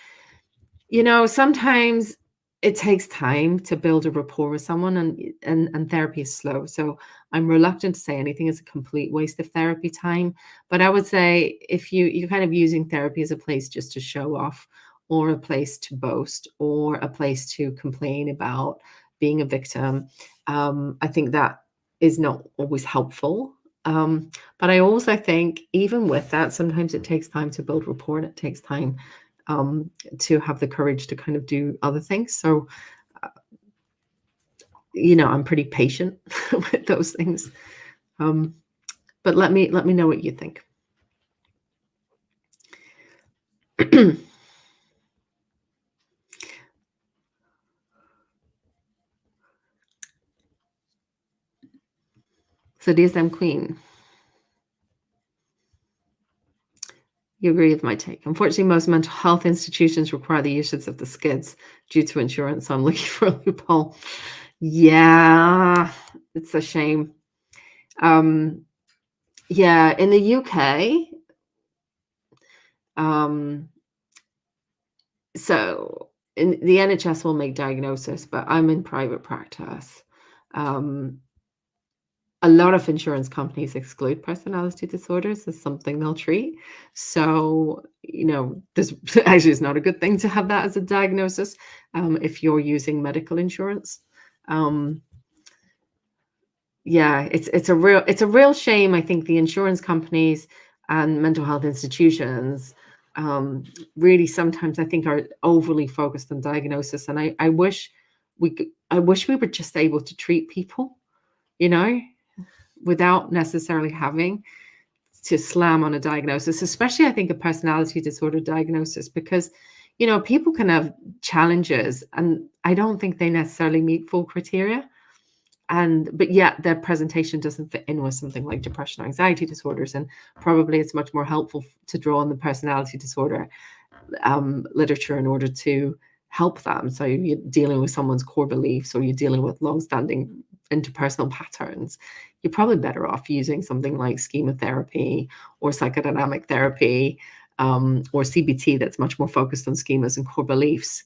sometimes it takes time to build a rapport with someone, and therapy is slow. So I'm reluctant to say anything is a complete waste of therapy time. But I would say if you're kind of using therapy as a place just to show off, or a place to boast, or a place to complain about being a victim, I think that is not always helpful. But I also think even with that, sometimes it takes time to build rapport, and it takes time to have the courage to kind of do other things. So, I'm pretty patient with those things. But let me know what you think. So DSM Queen, you agree with my take. Unfortunately, most mental health institutions require the usage of the skids due to insurance. So I'm looking for a loophole. Yeah, it's a shame. Yeah, in the UK, so in the NHS will make diagnosis, but I'm in private practice. A lot of insurance companies exclude personality disorders as something they'll treat. So, this actually is not a good thing to have that as a diagnosis if you're using medical insurance. Yeah, it's a real shame. I think the insurance companies and mental health institutions really sometimes I think are overly focused on diagnosis, and I wish we were just able to treat people, without necessarily having to slam on a diagnosis, especially I think a personality disorder diagnosis, because people can have challenges and I don't think they necessarily meet full criteria. But yet their presentation doesn't fit in with something like depression or anxiety disorders, and probably it's much more helpful to draw on the personality disorder literature in order to help them. So you're dealing with someone's core beliefs, or you're dealing with long-standing interpersonal patterns, you're probably better off using something like schema therapy or psychodynamic therapy, or CBT that's much more focused on schemas and core beliefs,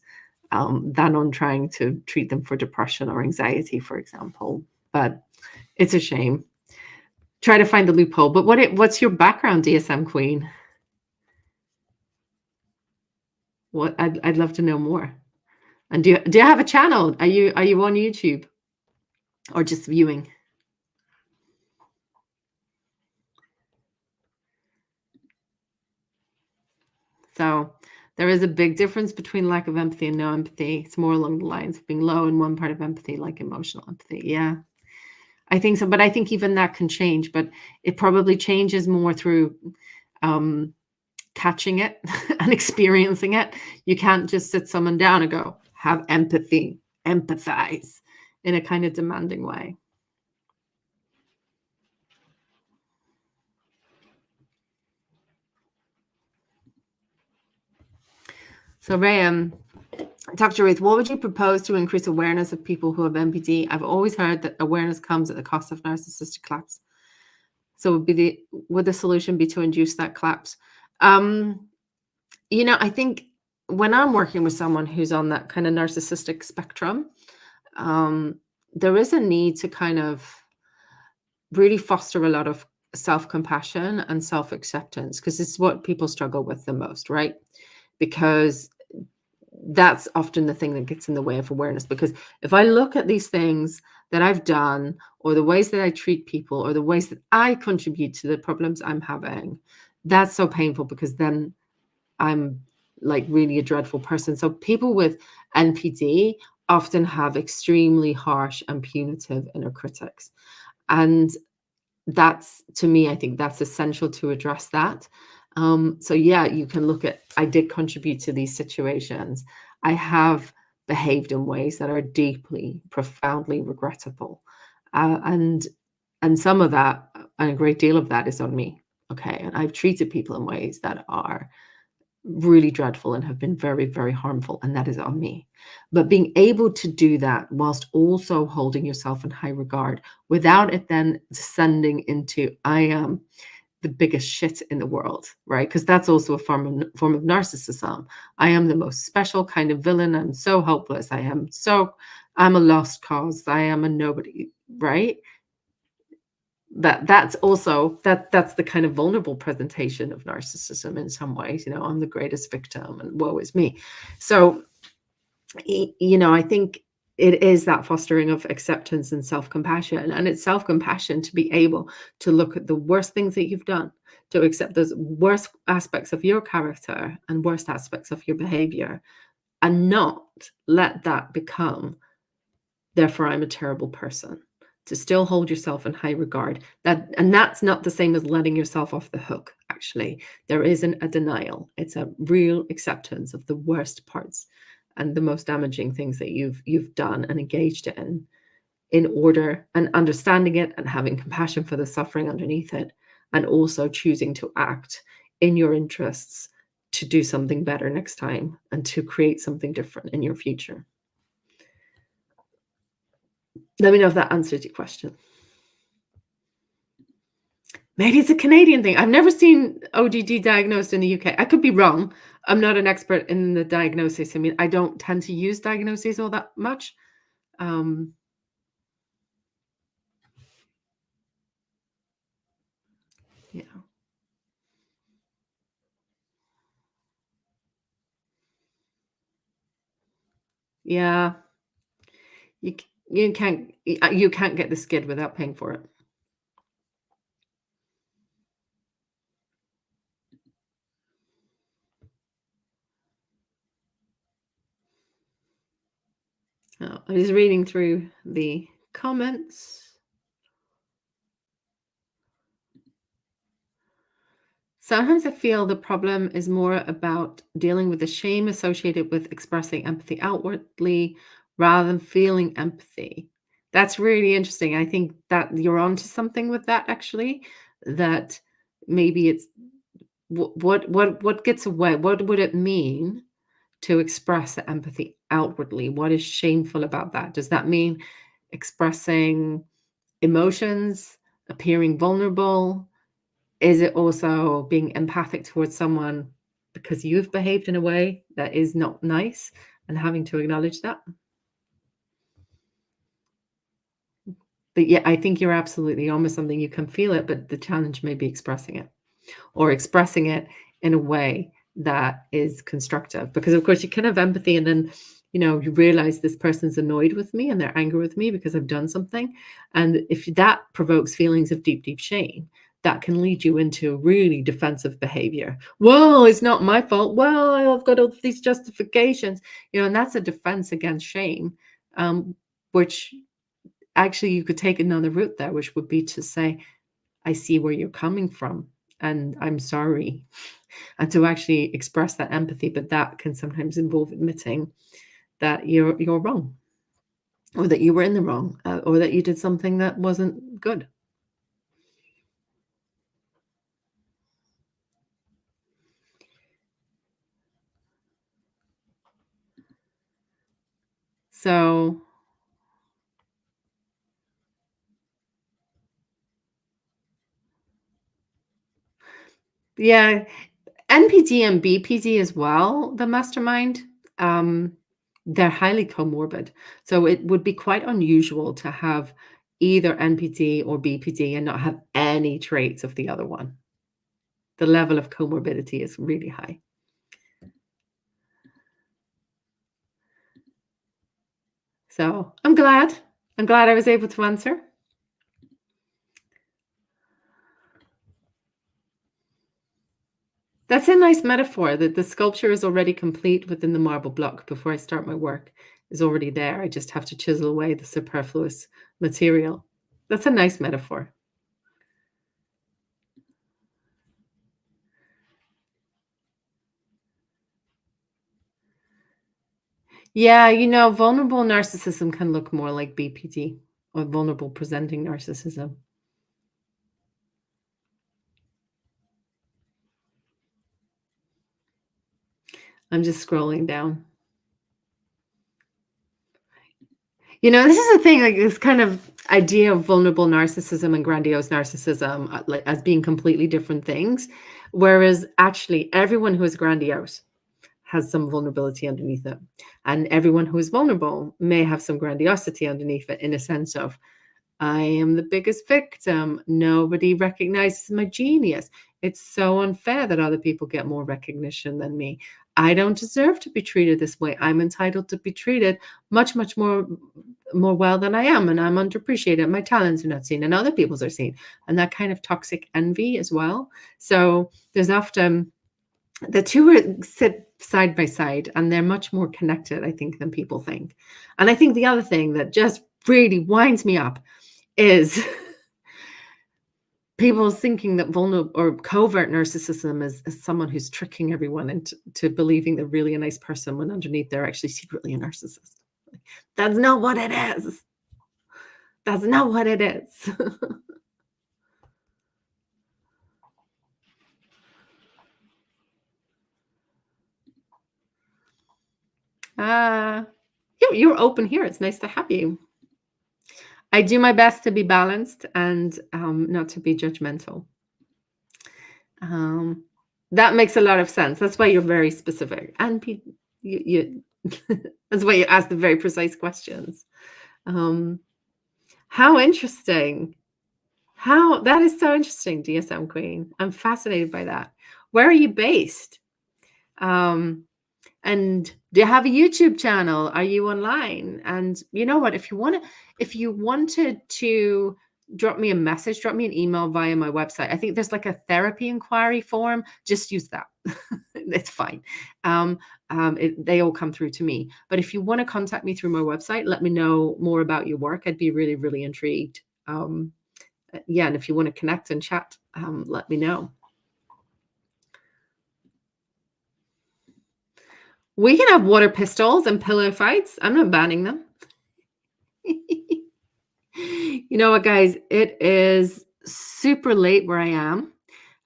than on trying to treat them for depression or anxiety, for example. But it's a shame. Try to find the loophole. But what's your background, DSM Queen? What I'd love to know more. And do you have a channel? Are you on YouTube or just viewing? So there is a big difference between lack of empathy and no empathy. It's more along the lines of being low in one part of empathy, like emotional empathy. Yeah, I think so. But I think even that can change, but it probably changes more through catching it and experiencing it. You can't just sit someone down and go, have empathy, empathize in a kind of demanding way. So Ray, Dr. Ruth, what would you propose to increase awareness of people who have NPD? I've always heard that awareness comes at the cost of narcissistic collapse. So would the solution be to induce that collapse? I think when I'm working with someone who's on that kind of narcissistic spectrum, there is a need to kind of really foster a lot of self-compassion and self-acceptance, because it's what people struggle with the most, right? Because that's often the thing that gets in the way of awareness. Because if I look at these things that I've done, or the ways that I treat people, or the ways that I contribute to the problems I'm having, that's so painful, because then I'm like really a dreadful person. So people with NPD often have extremely harsh and punitive inner critics. And that's, to me, I think that's essential to address that. So yeah, you can look at, I did contribute to these situations. I have behaved in ways that are deeply, profoundly regrettable. And some of that, and a great deal of that, is on me. Okay. And I've treated people in ways that are really dreadful and have been very, very harmful, and that is on me. But being able to do that whilst also holding yourself in high regard without it then descending into I am the biggest shit in the world, right? Because that's also a form of narcissism. I am the most special kind of villain. I'm so hopeless. I'm a lost cause. I am a nobody, right? That's the kind of vulnerable presentation of narcissism in some ways. I'm the greatest victim and woe is me. So I think it is that fostering of acceptance and self-compassion, and it's self-compassion to be able to look at the worst things that you've done, to accept those worst aspects of your character and worst aspects of your behavior, and not let that become, therefore I'm a terrible person. To still hold yourself in high regard. That's not the same as letting yourself off the hook, actually. There isn't a denial. It's a real acceptance of the worst parts and the most damaging things that you've done and engaged in order, and understanding it and having compassion for the suffering underneath it, and also choosing to act in your interests to do something better next time and to create something different in your future. Let me know if that answers your question. Maybe it's a Canadian thing. I've never seen ODD diagnosed in the UK. I could be wrong. I'm not an expert in the diagnosis. I mean, I don't tend to use diagnoses all that much. Yeah. Yeah. You can't get the skid without paying for it. Oh, I'm just reading through the comments. Sometimes I feel the problem is more about dealing with the shame associated with expressing empathy outwardly rather than feeling empathy. That's really interesting. I think that you're onto something with that, actually, that maybe it's what gets away. What would it mean to express the empathy outwardly? What is shameful about that? Does that mean expressing emotions, appearing vulnerable? Is it also being empathic towards someone because you've behaved in a way that is not nice and having to acknowledge that? But yeah, I think you're absolutely on with something. You can feel it, but the challenge may be expressing it, or expressing it in a way that is constructive. Because of course you can have empathy and then, you realize this person's annoyed with me and they're angry with me because I've done something. And if that provokes feelings of deep, deep shame, that can lead you into really defensive behavior. Well, it's not my fault. Well, I've got all these justifications, and that's a defense against shame, which actually you could take another route there, which would be to say, I see where you're coming from and I'm sorry. And to actually express that empathy, but that can sometimes involve admitting that you're wrong, or that you were in the wrong, or that you did something that wasn't good. So yeah, NPD and BPD as well, the mastermind, they're highly comorbid. So it would be quite unusual to have either NPD or BPD and not have any traits of the other one. The level of comorbidity is really high. So I'm glad I was able to answer. That's a nice metaphor, that the sculpture is already complete within the marble block before I start my work, is already there. I just have to chisel away the superfluous material. That's a nice metaphor. Yeah, vulnerable narcissism can look more like BPD, or vulnerable presenting narcissism. I'm just scrolling down. This is the thing, like this kind of idea of vulnerable narcissism and grandiose narcissism, like as being completely different things. Whereas actually, everyone who is grandiose has some vulnerability underneath it. And everyone who is vulnerable may have some grandiosity underneath it in a sense of, I am the biggest victim. Nobody recognizes my genius. It's so unfair that other people get more recognition than me. I don't deserve to be treated this way. I'm entitled to be treated much, much more well than I am, and I'm underappreciated. My talents are not seen, and other people's are seen, and that kind of toxic envy as well. So there's often the two sit side by side, and they're much more connected, I think, than people think. And I think the other thing that just really winds me up is people thinking that vulnerable or covert narcissism is someone who's tricking everyone into believing they're really a nice person when underneath they're actually secretly a narcissist. That's not what it is. That's not what it is. uh, you're open here. It's nice to have you. I do my best to be balanced and not to be judgmental. Um, that makes a lot of sense. That's why you're very specific, and you that's why you ask the very precise questions. Um, how interesting! How that is so interesting, DSM Queen. I'm fascinated by that. Where are you based? Um, and do you have a YouTube channel? Are you online? And you know what? If you wanted to drop me a message, drop me an email via my website. I think there's like a therapy inquiry form. Just use that. It's fine. They all come through to me. But if you want to contact me through my website, let me know more about your work. I'd be really, really intrigued. Yeah, and if you want to connect and chat, let me know. We can have water pistols and pillow fights. I'm not banning them. You know what, guys? It is super late where I am.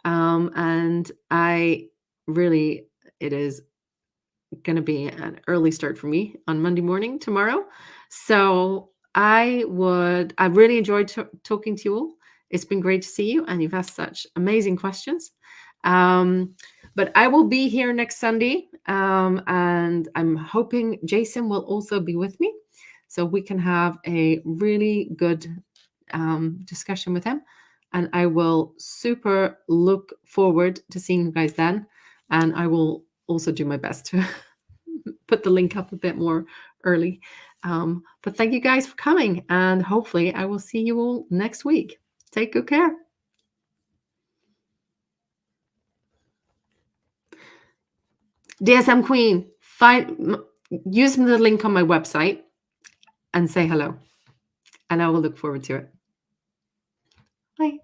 And it is going to be an early start for me on Monday morning tomorrow. So I really enjoyed talking to you all. It's been great to see you, and you've asked such amazing questions. But I will be here next Sunday, and I'm hoping Jason will also be with me, so we can have a really good discussion with him. And I will super look forward to seeing you guys then. And I will also do my best to put the link up a bit more early. But thank you guys for coming, and hopefully I will see you all next week. Take good care. DSM Queen, use the link on my website and say hello, and I will look forward to it. Bye.